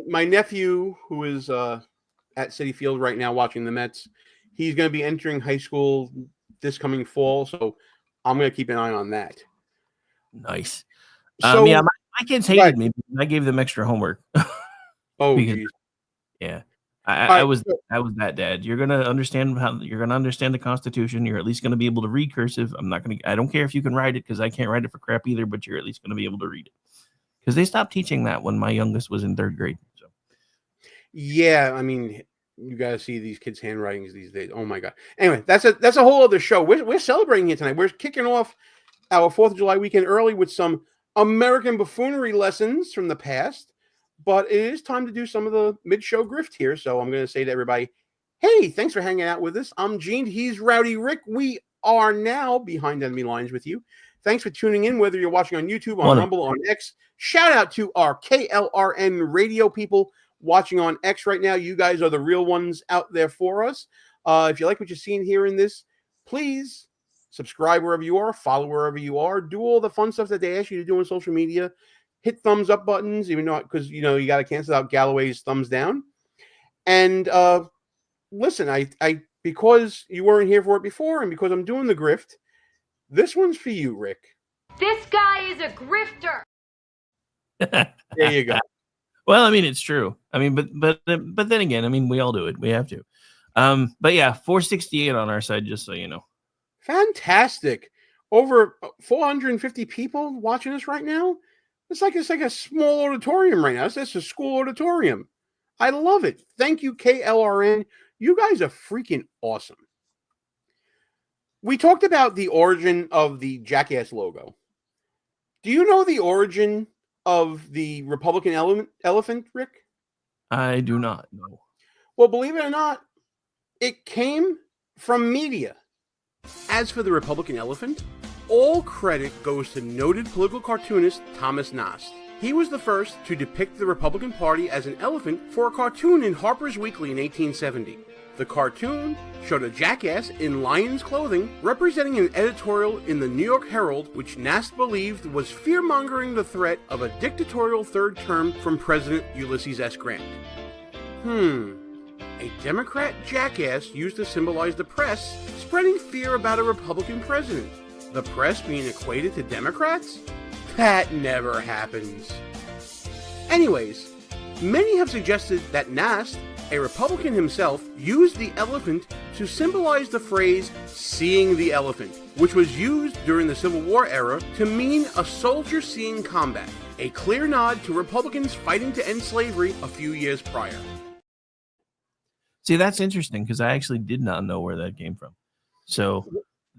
my nephew, who is at Citi Field right now watching the Mets, he's going to be entering high school this coming fall, so I'm going to keep an eye on that. Nice. So, yeah, my kids hated me. I gave them extra homework. Oh, geez. Yeah. I was that dad. You're gonna understand the Constitution. You're at least gonna be able to read cursive. I don't care if you can write it because I can't write it for crap either, but you're at least gonna be able to read it. Because they stopped teaching that when my youngest was in 3rd grade. So yeah, I mean, you gotta see these kids' handwritings these days. Oh my god. Anyway, that's a whole other show. We're celebrating here tonight. We're kicking off our 4th of July weekend early with some American buffoonery lessons from the past. But it is time to do some of the mid-show grift here. So I'm going to say to everybody, hey, thanks for hanging out with us. I'm Gene. He's Rowdy Rick. We are now behind enemy lines with you. Thanks for tuning in, whether you're watching on YouTube, on Rumble, on X. Shout out to our KLRN radio people watching on X right now. You guys are the real ones out there for us. If you like what you're seeing here in this, please subscribe wherever you are, follow wherever you are, do all the fun stuff that they ask you to do on social media. Hit thumbs up buttons, even though because you got to cancel out Galloway's thumbs down. And listen, I because you weren't here for it before, and because I'm doing the grift, this one's for you, Rick. This guy is a grifter. There you go. Well, I mean, it's true. I mean, but then again, I mean, we all do it. We have to. But yeah, 468 on our side, just so you know. Fantastic. Over 450 people watching us right now. It's like a small auditorium right now. It's a school auditorium. I love it. Thank you, KLRN. You guys are freaking awesome. We talked about the origin of the Jackass logo. Do you know the origin of the Republican elephant, Rick? I do not know. Well, believe it or not, it came from media. As for the Republican elephant, all credit goes to noted political cartoonist Thomas Nast. He was the first to depict the Republican Party as an elephant for a cartoon in Harper's Weekly in 1870. The cartoon showed a jackass in lion's clothing representing an editorial in the New York Herald which Nast believed was fear-mongering the threat of a dictatorial third term from President Ulysses S. Grant. A Democrat jackass used to symbolize the press, spreading fear about a Republican president. The press being equated to Democrats? That never happens. Anyways, many have suggested that Nast, a Republican himself, used the elephant to symbolize the phrase, seeing the elephant, which was used during the Civil War era to mean a soldier seeing combat, a clear nod to Republicans fighting to end slavery a few years prior. See, that's interesting because I actually did not know where that came from. So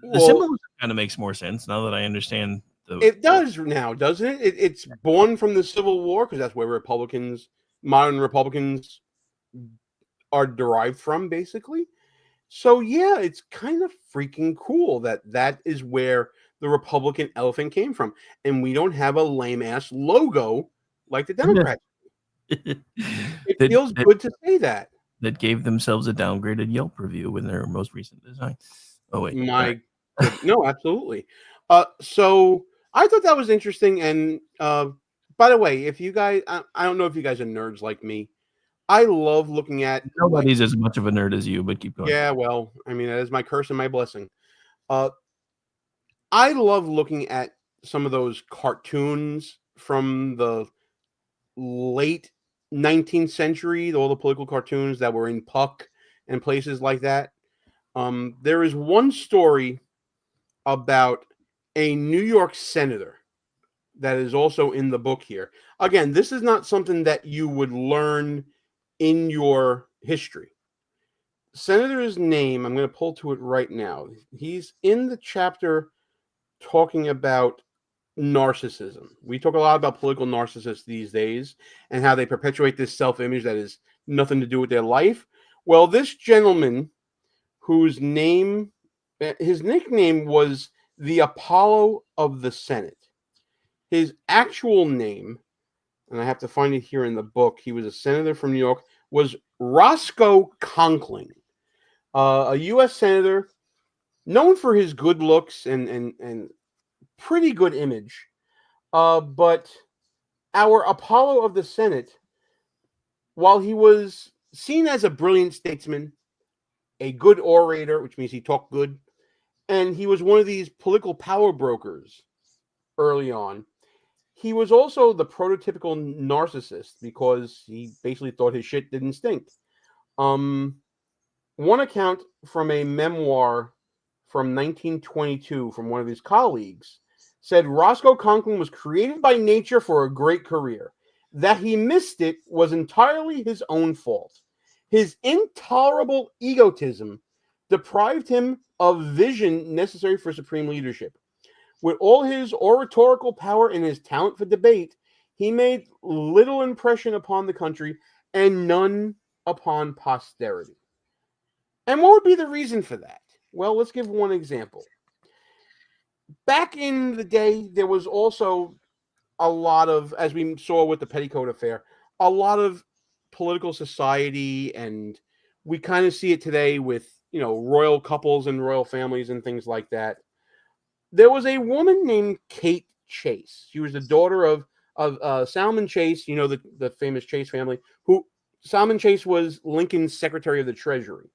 the Well, symbolism kind of makes more sense now that I understand. It does now, doesn't it? It's born from the Civil War because that's where modern Republicans are derived from, basically. So yeah, it's kind of freaking cool that is where the Republican elephant came from, and we don't have a lame ass logo like the Democrats. It feels good to say that. That gave themselves a downgraded Yelp review in their most recent design. Oh wait, No, absolutely. So I thought that was interesting. And by the way, if you guys, I don't know if you guys are nerds like me. I love looking at. Nobody's as much of a nerd as you, but keep going. Yeah, well, I mean, that is my curse and my blessing. I love looking at some of those cartoons from the late 19th century, all the political cartoons that were in Puck and places like that. There is one story about a New York senator that is also in the book here. Again, this is not something that you would learn in your history. Senator's name, I'm going to pull to it right now. He's in the chapter talking about narcissism. We talk a lot about political narcissists these days and how they perpetuate this self-image that is nothing to do with their life. Well, this gentleman whose nickname was the Apollo of the Senate. His actual name, and I have to find it here in the book, he was a senator from New York, was Roscoe Conkling, a U.S. senator known for his good looks and pretty good image. But our Apollo of the Senate, while he was seen as a brilliant statesman, a good orator, which means he talked good, and he was one of these political power brokers early on, he was also the prototypical narcissist because he basically thought his shit didn't stink. One account from a memoir from 1922 from one of his colleagues said Roscoe Conkling was created by nature for a great career. That he missed it was entirely his own fault. His intolerable egotism deprived him of vision necessary for supreme leadership. With all his oratorical power and his talent for debate, he made little impression upon the country and none upon posterity. And what would be the reason for that? Well, let's give one example. Back in the day, there was also a lot of, as we saw with the Petticoat Affair, a lot of political society, and we kind of see it today with, royal couples and royal families and things like that. There was a woman named Kate Chase. She was the daughter of Salmon Chase, the famous Chase family, who Salmon Chase was Lincoln's Secretary of the Treasury.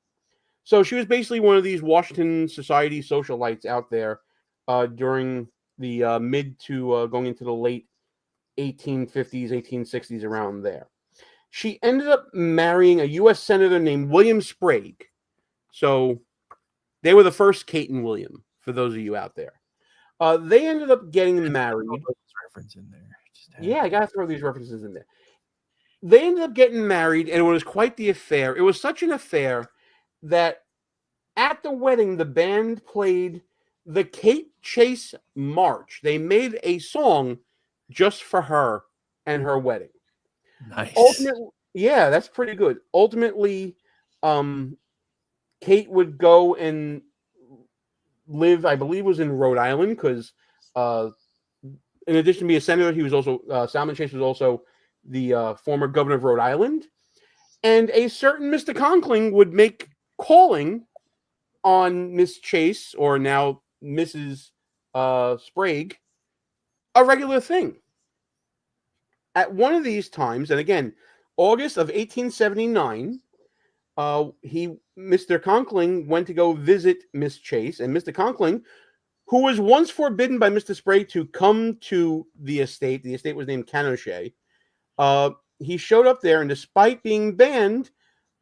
So she was basically one of these Washington society socialites out there during the mid to going into the late 1850s, 1860s, around there. She ended up marrying a U.S. senator named William Sprague. So they were the first Kate and William, for those of you out there. They ended up getting married. Reference in there. Yeah, I got to throw these references in there. They ended up getting married, and it was quite the affair. It was such an affair that at the wedding, the band played the Kate Chase March. They made a song just for her and her wedding. Nice. Ultimately, yeah, that's pretty good. Ultimately, Kate would go and live, I believe, was in Rhode Island because, in addition to being a senator, he was also Salmon Chase was also the former governor of Rhode Island, and a certain Mr. Conkling would make calling on Miss Chase, or now Mrs. Sprague, a regular thing. At one of these times, and again, August of 1879, Mr. Conkling went to go visit Miss Chase, and Mr. Conkling, who was once forbidden by Mr. Sprague to come to the estate was named Canochet, he showed up there, and despite being banned,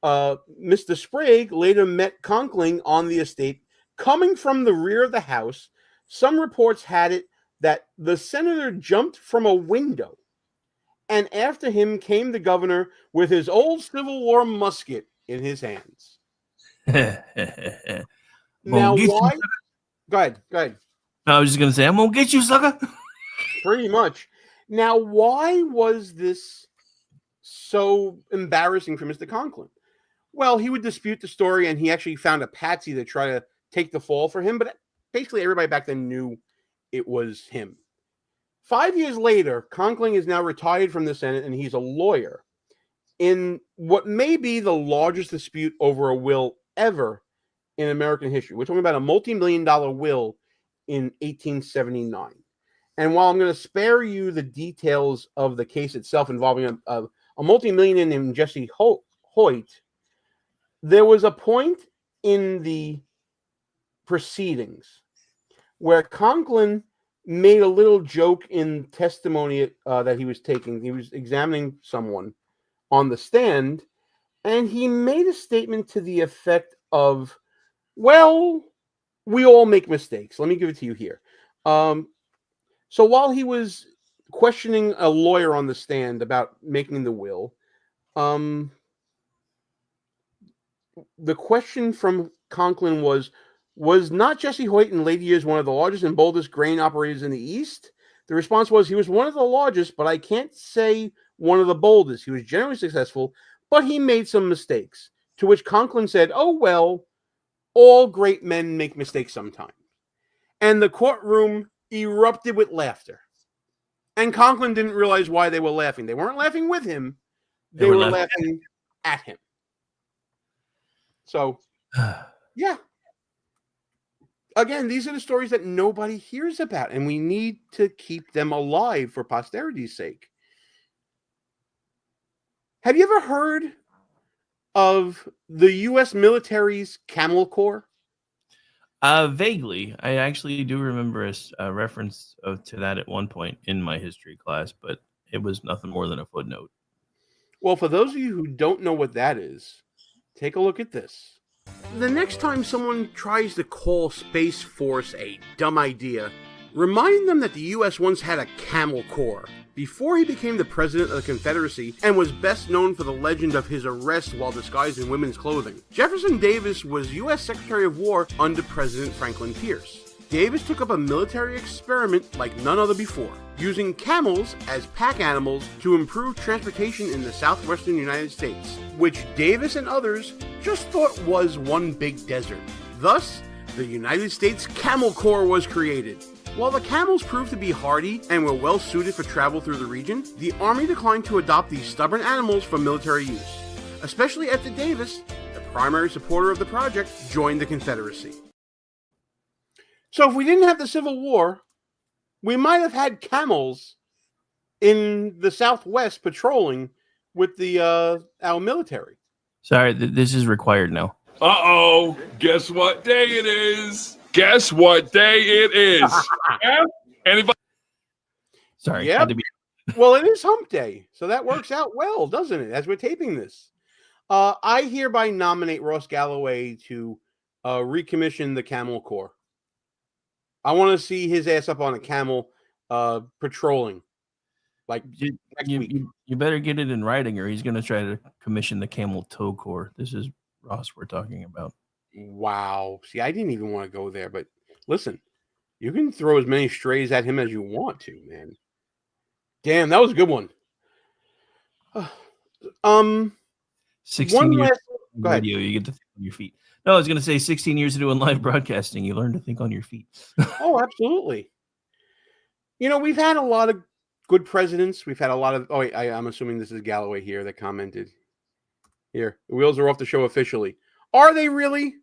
Mr. Sprague later met Conkling on the estate, coming from the rear of the house. Some reports had it that the senator jumped from a window, and after him came the governor with his old Civil War musket in his hands. Now, why? Go ahead. I was just going to say, I'm going to get you, sucker. Pretty much. Now, why was this so embarrassing for Mr. Conkling? Well, he would dispute the story, and he actually found a patsy to try to take the fall for him, but basically everybody back then knew it was him. 5 years later, Conkling is now retired from the Senate, and he's a lawyer in what may be the largest dispute over a will ever in American history. We're talking about a multi-million-dollar will in 1879. And while I'm going to spare you the details of the case itself involving a multi-millionaire named Jesse Hoyt, there was a point in the proceedings where Conkling made a little joke in testimony that he was taking. He was examining someone on the stand, and he made a statement to the effect of, well, we all make mistakes. Let me give it to you here. So while he was questioning a lawyer on the stand about making the will, the question from Conkling was not Jesse Hoyt in later years one of the largest and boldest grain operators in the East? The response was, he was one of the largest, but I can't say one of the boldest. He was generally successful, but he made some mistakes. To which Conkling said, oh, well, all great men make mistakes sometimes. And the courtroom erupted with laughter. And Conkling didn't realize why they were laughing. They weren't laughing with him. They were laughing at him. So, yeah. Again, these are the stories that nobody hears about, and we need to keep them alive for posterity's sake. Have you ever heard of the U.S. military's Camel Corps? Vaguely. I actually do remember a reference to that at one point in my history class, but it was nothing more than a footnote. Well, for those of you who don't know what that is, take a look at this. The next time someone tries to call Space Force a dumb idea, remind them that the U.S. once had a Camel Corps before he became the president of the Confederacy and was best known for the legend of his arrest while disguised in women's clothing. Jefferson Davis was U.S. Secretary of War under President Franklin Pierce. Davis took up a military experiment like none other before, using camels as pack animals to improve transportation in the southwestern United States, which Davis and others just thought was one big desert. Thus, the United States Camel Corps was created. While the camels proved to be hardy and were well suited for travel through the region, the Army declined to adopt these stubborn animals for military use, especially after Davis, the primary supporter of the project, joined the Confederacy. So if we didn't have the Civil War, we might have had camels in the Southwest patrolling with the our military. Sorry, this is required now. Uh-oh. Guess what day it is? Guess what day it is? Yeah? Anybody? Sorry. Yep. Had to be... Well, it is hump day, so that works out well, doesn't it, as we're taping this? I hereby nominate Ross Galloway to recommission the Camel Corps. I want to see his ass up on a camel patrolling. Like next week. You better get it in writing, or he's going to try to commission the Camel Toe Corps. This is Ross we're talking about. Wow. See, I didn't even want to go there, but listen, you can throw as many strays at him as you want to, man. Damn, that was a good one. Um, 16 one years last. in Go ahead. radio, you get to think on your feet. No, I was going to say 16 years of doing live broadcasting, you learn to think on your feet. Oh, absolutely. We've had a lot of good presidents. We've had a lot of. Oh, wait, I'm assuming this is Galloway here that commented. Here, the wheels are off the show officially. Are they really?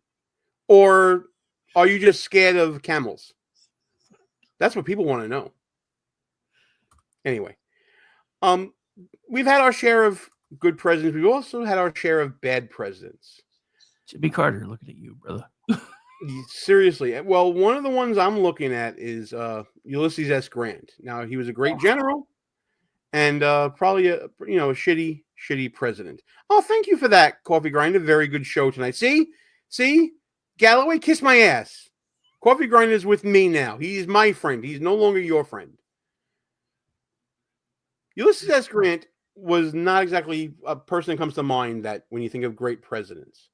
Or are you just scared of camels? That's what people want to know. Anyway, we've had our share of good presidents. We've also had our share of bad presidents. Jimmy Carter, looking at you, brother. Seriously. Well, one of the ones I'm looking at is Ulysses S. Grant. Now, he was a great general and probably a shitty president. Oh, thank you for that, Coffee Grinder. Very good show tonight. See, Galloway, kiss my ass. Coffee Grinder is with me now. He's my friend. He's no longer your friend. Ulysses S. Grant was not exactly a person that comes to mind that when you think of great presidents.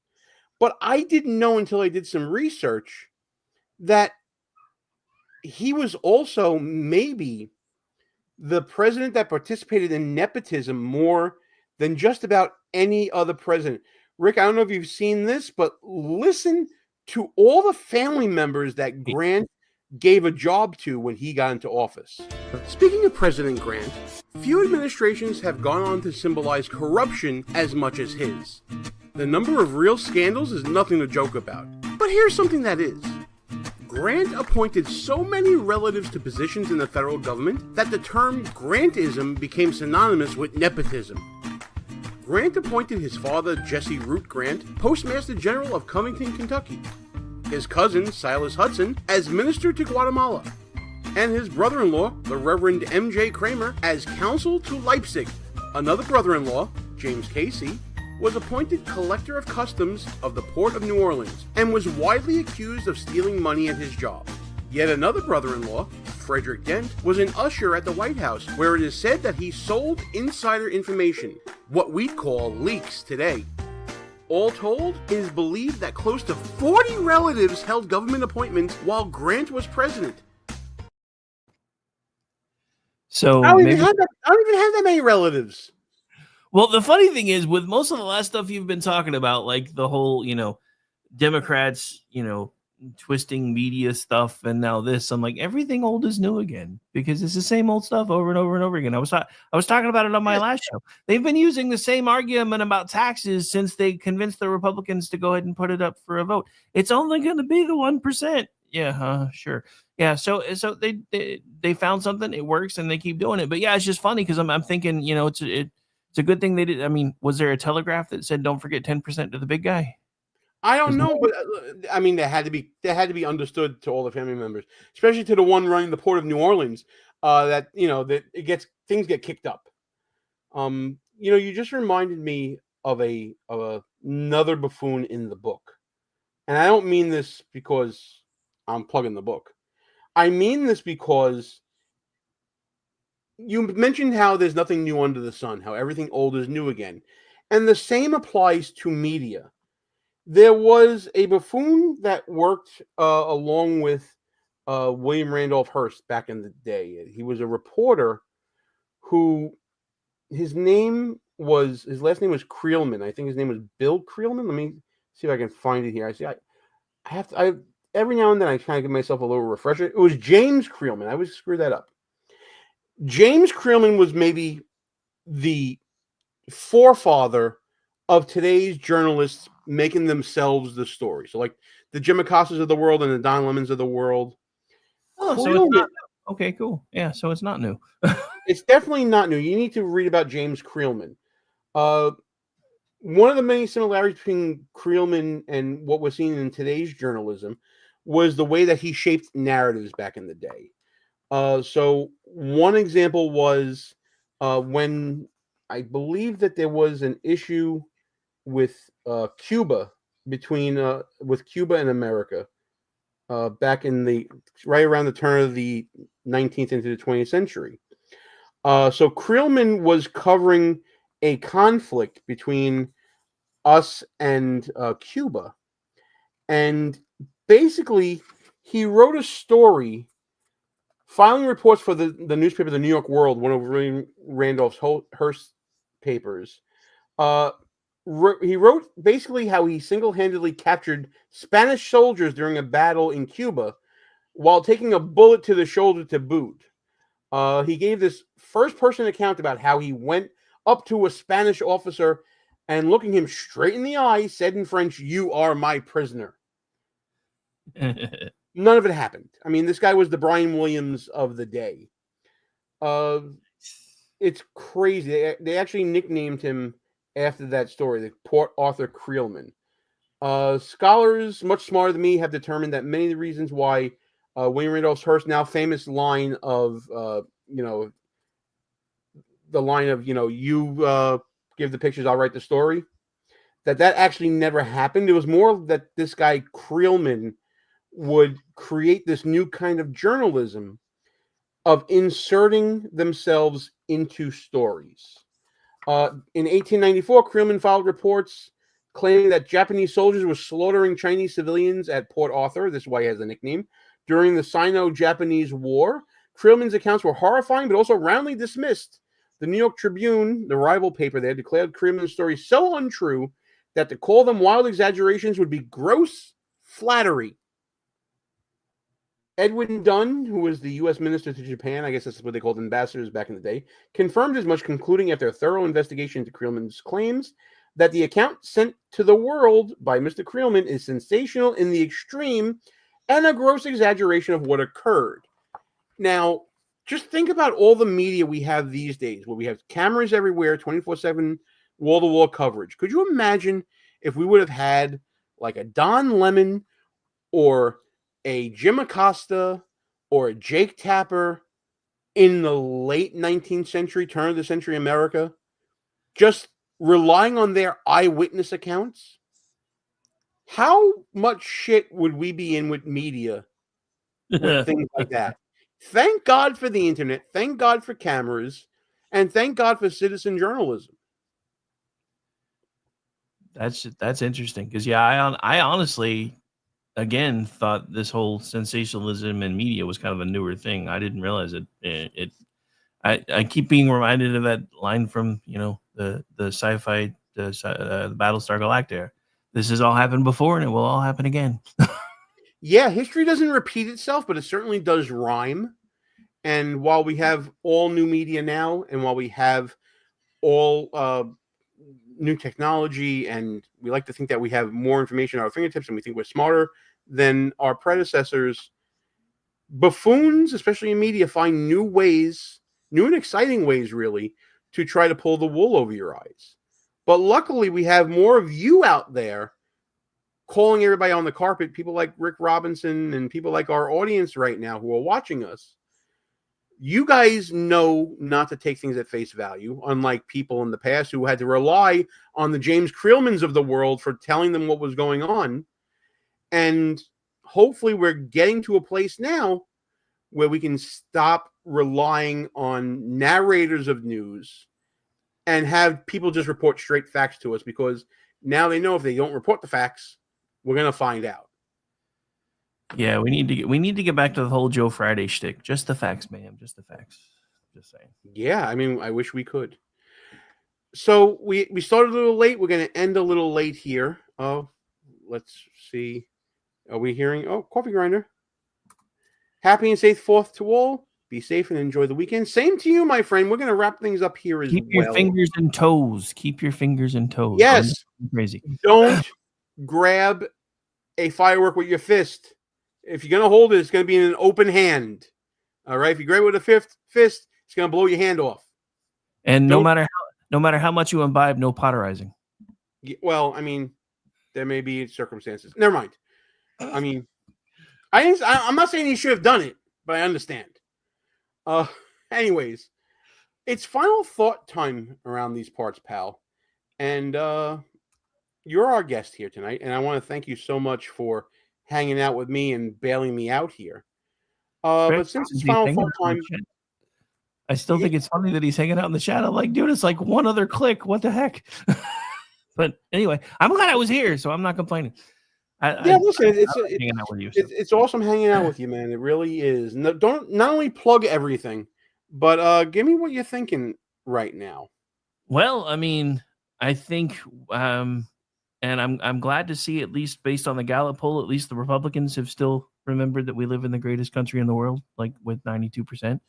But I didn't know until I did some research that he was also maybe the president that participated in nepotism more than just about any other president. Rick, I don't know if you've seen this, but listen to all the family members that Grant gave a job to when he got into office. Speaking of President Grant, few administrations have gone on to symbolize corruption as much as his. The number of real scandals is nothing to joke about. But here's something that is. Grant appointed so many relatives to positions in the federal government that the term Grantism became synonymous with nepotism. Grant appointed his father, Jesse Root Grant, Postmaster General of Covington, Kentucky, his cousin, Silas Hudson, as Minister to Guatemala, and his brother-in-law, the Reverend M.J. Kramer, as Consul to Leipzig. Another brother-in-law, James Casey, was appointed Collector of Customs of the Port of New Orleans and was widely accused of stealing money at his job. Yet another brother-in-law, Frederick Dent, was an usher at the White House, where it is said that he sold insider information, what we'd call leaks today. All told, it is believed that close to 40 relatives held government appointments while Grant was president. So I don't maybe even have that many relatives. Well, the funny thing is, with most of the last stuff you've been talking about, like the whole, Democrats, twisting media stuff, and now this, I'm like, everything old is new again because it's the same old stuff over and over and over again. I was talking about it on my last show. They've been using the same argument about taxes since they convinced the Republicans to go ahead and put it up for a vote. It's only going to be the 1%. Yeah, sure. Yeah, so they found something, it works, and they keep doing it. But yeah, it's just funny because I'm thinking, it's a good thing they did. I mean, was there a telegraph that said, "Don't forget 10% to the big guy"? I don't know, but I mean, they had to be understood to all the family members, especially to the one running the Port of New Orleans. That things get kicked up. You just reminded me of another buffoon in the book, and I don't mean this because I'm plugging the book. I mean this because you mentioned how there's nothing new under the sun, how everything old is new again. And the same applies to media. There was a buffoon that worked along with William Randolph Hearst back in the day. He was a reporter who his last name was Creelman. I think his name was Bill Creelman. Let me see if I can find it here. I every now and then I kind of give myself a little refresher. It was James Creelman. I always screw that up. James Creelman was maybe the forefather of today's journalists making themselves the story. So like the Jim Acostas of the world and the Don Lemons of the world. Oh, so it's not new. Okay, cool. Yeah, so it's not new. It's definitely not new. You need to read about James Creelman. One of the many similarities between Creelman and what we're seeing in today's journalism was the way that he shaped narratives back in the day. So one example was when I believe that there was an issue with Cuba with Cuba and America back in right around the turn of the 19th into the 20th century. So Creelman was covering a conflict between us and Cuba, and basically he wrote a story filing reports for the newspaper, the New York World, one of William Randolph Hearst's papers. He wrote basically how he single-handedly captured Spanish soldiers during a battle in Cuba while taking a bullet to the shoulder to boot. He gave this first-person account about how he went up to a Spanish officer and looking him straight in the eye, said in French, "You are my prisoner." None of it happened. I mean, this guy was the Brian Williams of the day. It's crazy. They actually nicknamed him after that story, the Port Arthur Creelman. Scholars much smarter than me have determined that many of the reasons why William Randolph Hearst's now famous line of, the line of, you give the pictures, I'll write the story, that actually never happened. It was more that this guy Creelman would create this new kind of journalism of inserting themselves into stories. In 1894, Creelman filed reports claiming that Japanese soldiers were slaughtering Chinese civilians at Port Arthur, this is why he has the nickname, during the Sino-Japanese War. Creelman's accounts were horrifying, but also roundly dismissed. The New York Tribune, the rival paper there, declared Creelman's story so untrue that to call them wild exaggerations would be gross flattery. Edwin Dunn, who was the U.S. minister to Japan, I guess that's what they called ambassadors back in the day, confirmed as much, concluding after a thorough investigation into Creelman's claims that the account sent to the world by Mr. Creelman is sensational in the extreme and a gross exaggeration of what occurred. Now, just think about all the media we have these days, where we have cameras everywhere, 24/7, wall-to-wall coverage. Could you imagine if we would have had like a Don Lemon or a Jim Acosta or a Jake Tapper in the late 19th century, turn of the century America, just relying on their eyewitness accounts? How much shit would we be in with media with things like that? Thank God for the internet. Thank God for cameras. And thank God for citizen journalism. That's interesting because, I honestly, again, thought this whole sensationalism in media was kind of a newer thing. I didn't realize it. I keep being reminded of that line from the sci-fi the Battlestar Galactica. This has all happened before, and it will all happen again. Yeah, history doesn't repeat itself, but it certainly does rhyme. And while we have all new media now, and while we have all new technology, and we like to think that we have more information at our fingertips, and we think we're smarter than our predecessors, buffoons, especially in media, find new ways, new and exciting ways, really, to try to pull the wool over your eyes. But luckily, we have more of you out there calling everybody on the carpet, people like Rick Robinson and people like our audience right now who are watching us. You guys know not to take things at face value, unlike people in the past who had to rely on the James Creelmans of the world for telling them what was going on. And hopefully we're getting to a place now where we can stop relying on narrators of news and have people just report straight facts to us, because now they know if they don't report the facts, we're going to find out. Yeah, we need to get back to the whole Joe Friday shtick. Just the facts, ma'am. Just the facts. Just saying. Yeah, I mean, I wish we could. So we started a little late. We're going to end a little late here. Oh, let's see. Are we hearing? Oh, coffee grinder. Happy and safe 4th to all. Be safe and enjoy the weekend. Same to you, my friend. We're going to wrap things up here as well. Keep your fingers and toes. Keep your fingers and toes. Yes. Crazy. Don't grab a firework with your fist. If you're going to hold it, it's going to be in an open hand. All right? If you grab it with a fist, it's going to blow your hand off. And no matter how much you imbibe, no potterizing. Well, I mean, there may be circumstances. Never mind. I mean, I'm not saying you should have done it, but I understand. Anyways, it's final thought time around these parts, pal. And you're our guest here tonight, and I want to thank you so much for hanging out with me and bailing me out here. But since it's final thought time, I still think it's funny that he's hanging out in the chat. I'm like, dude, it's like one other click. What the heck? But anyway, I'm glad I was here, so I'm not complaining. Listen, hanging out with you, so. It's awesome hanging out with you, man. It really is. Don't not only plug everything, but give me what you're thinking right now. Well, I mean, I think, and I'm glad to see, at least based on the Gallup poll, at least the Republicans have still remembered that we live in the greatest country in the world, like with 92%.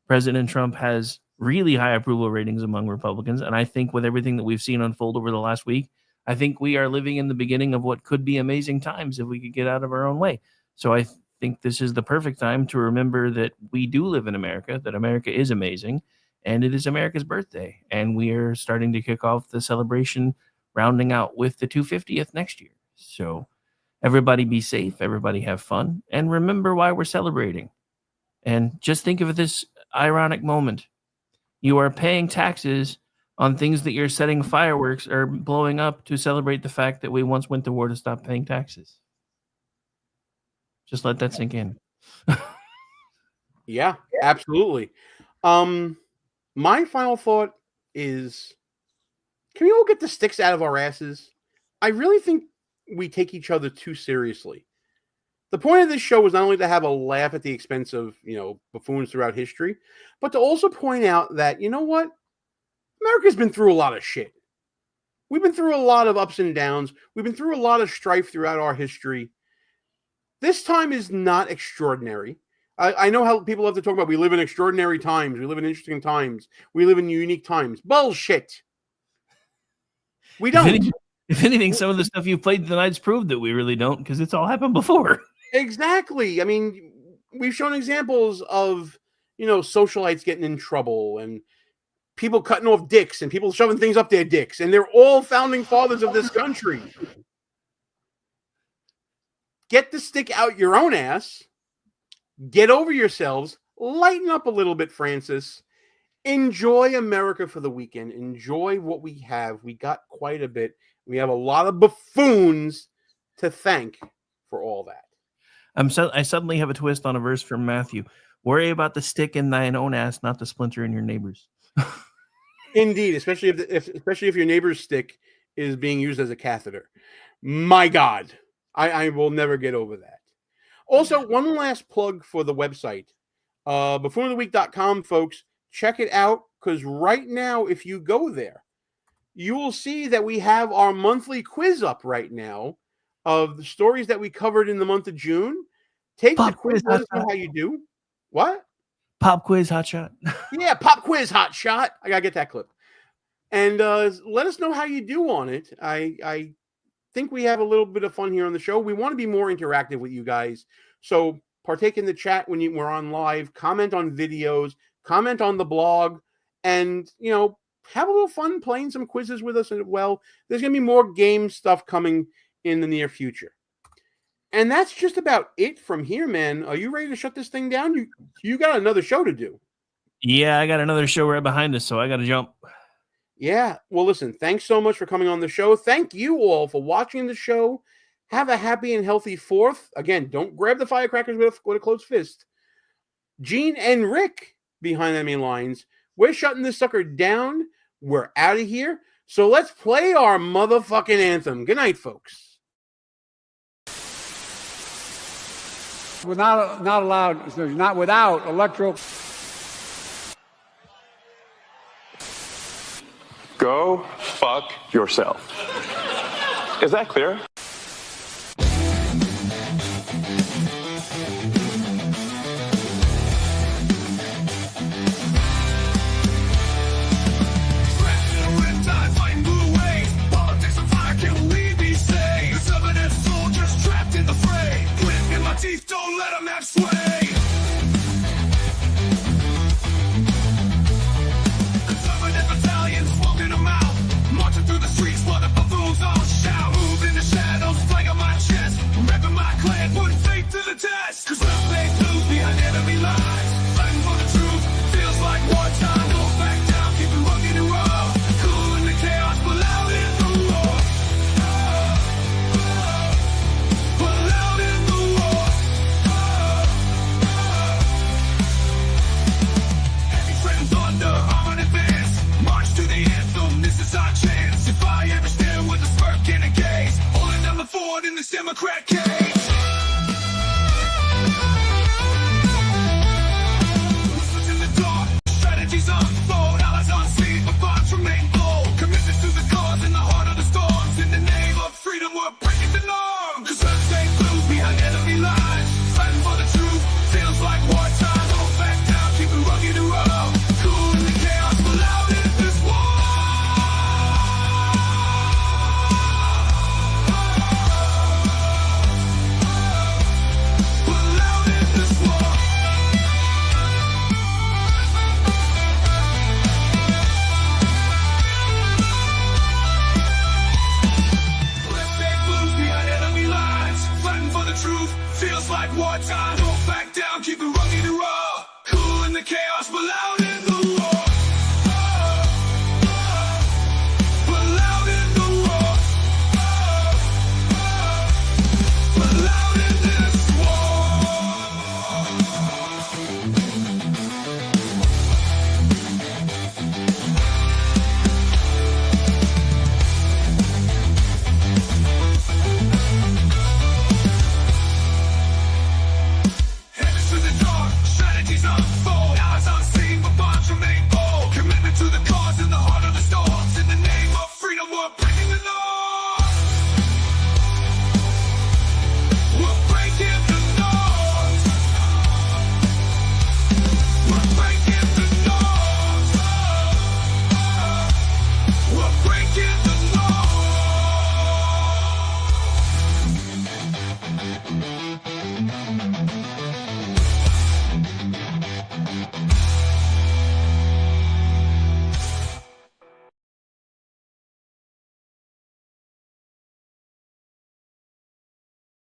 President Trump has really high approval ratings among Republicans, and I think with everything that we've seen unfold over the last week, I think we are living in the beginning of what could be amazing times if we could get out of our own way. So I think this is the perfect time to remember that we do live in America, that America is amazing, and it is America's birthday. And we are starting to kick off the celebration, rounding out with the 250th next year. So everybody be safe, everybody have fun, and remember why we're celebrating. And just think of this ironic moment. You are paying taxes on things that you're setting fireworks or blowing up to celebrate the fact that we once went to war to stop paying taxes. Just let that sink in. Yeah, absolutely. My final thought is, can we all get the sticks out of our asses? I really think we take each other too seriously. The point of this show was not only to have a laugh at the expense of, buffoons throughout history, but to also point out that, you know what? America's been through a lot of shit. We've been through a lot of ups and downs. We've been through a lot of strife throughout our history. This time is not extraordinary. I know how people love to talk about we live in extraordinary times. We live in interesting times. We live in unique times. Bullshit. We don't. If anything, some of the stuff you played tonight's proved that we really don't, because it's all happened before. Exactly. I mean, we've shown examples of, socialites getting in trouble and people cutting off dicks and people shoving things up their dicks. And they're all founding fathers of this country. Get the stick out your own ass. Get over yourselves. Lighten up a little bit, Francis. Enjoy America for the weekend. Enjoy what we have. We got quite a bit. We have a lot of buffoons to thank for all that. I suddenly have a twist on a verse from Matthew. Worry about the stick in thine own ass, not the splinter in your neighbor's. Indeed, especially if your neighbor's stick is being used as a catheter. My God, I will never get over that. Also, one last plug for the website, buffoonertheweek.com, folks. Check it out, because right now, if you go there, you will see that we have our monthly quiz up right now of the stories that we covered in the month of June. Take the quiz, let us know how you do. What? Pop quiz, hot shot. Yeah, pop quiz, hot shot. I gotta get that clip. And let us know how you do on it. I think we have a little bit of fun here on the show. We want to be more interactive with you guys. So partake in the chat when we're on live, comment on videos, comment on the blog, and, have a little fun playing some quizzes with us as well. There's going to be more game stuff coming in the near future. And that's just about it from here, man. Are you ready to shut this thing down? You got another show to do. Yeah, I got another show right behind us, so I got to jump. Yeah. Well, listen, thanks so much for coming on the show. Thank you all for watching the show. Have a happy and healthy 4th. Again, don't grab the firecrackers with a closed fist. Gene and Rick behind enemy lines. We're shutting this sucker down. We're out of here. So let's play our motherfucking anthem. Good night, folks. We're not allowed, not without electro. Go fuck yourself. Is that clear? Teeth, don't let them have sway. Conservative battalions walking them out, marching through the streets while the buffoons all shout. Move in the shadows, flag on my chest, repping my clan, putting faith to the test. Cause we'll stay loose behind enemy lines, fighting for the truth, feels like wartime. Don't back down, keep it rugged and raw, cool in the chaos, but loud in the roar. But loud in the roar. Thunder, arm in advance, march to the anthem, this is our chance. If I ever stand with a smirk and a gaze, holding down the fort in this Democrat case.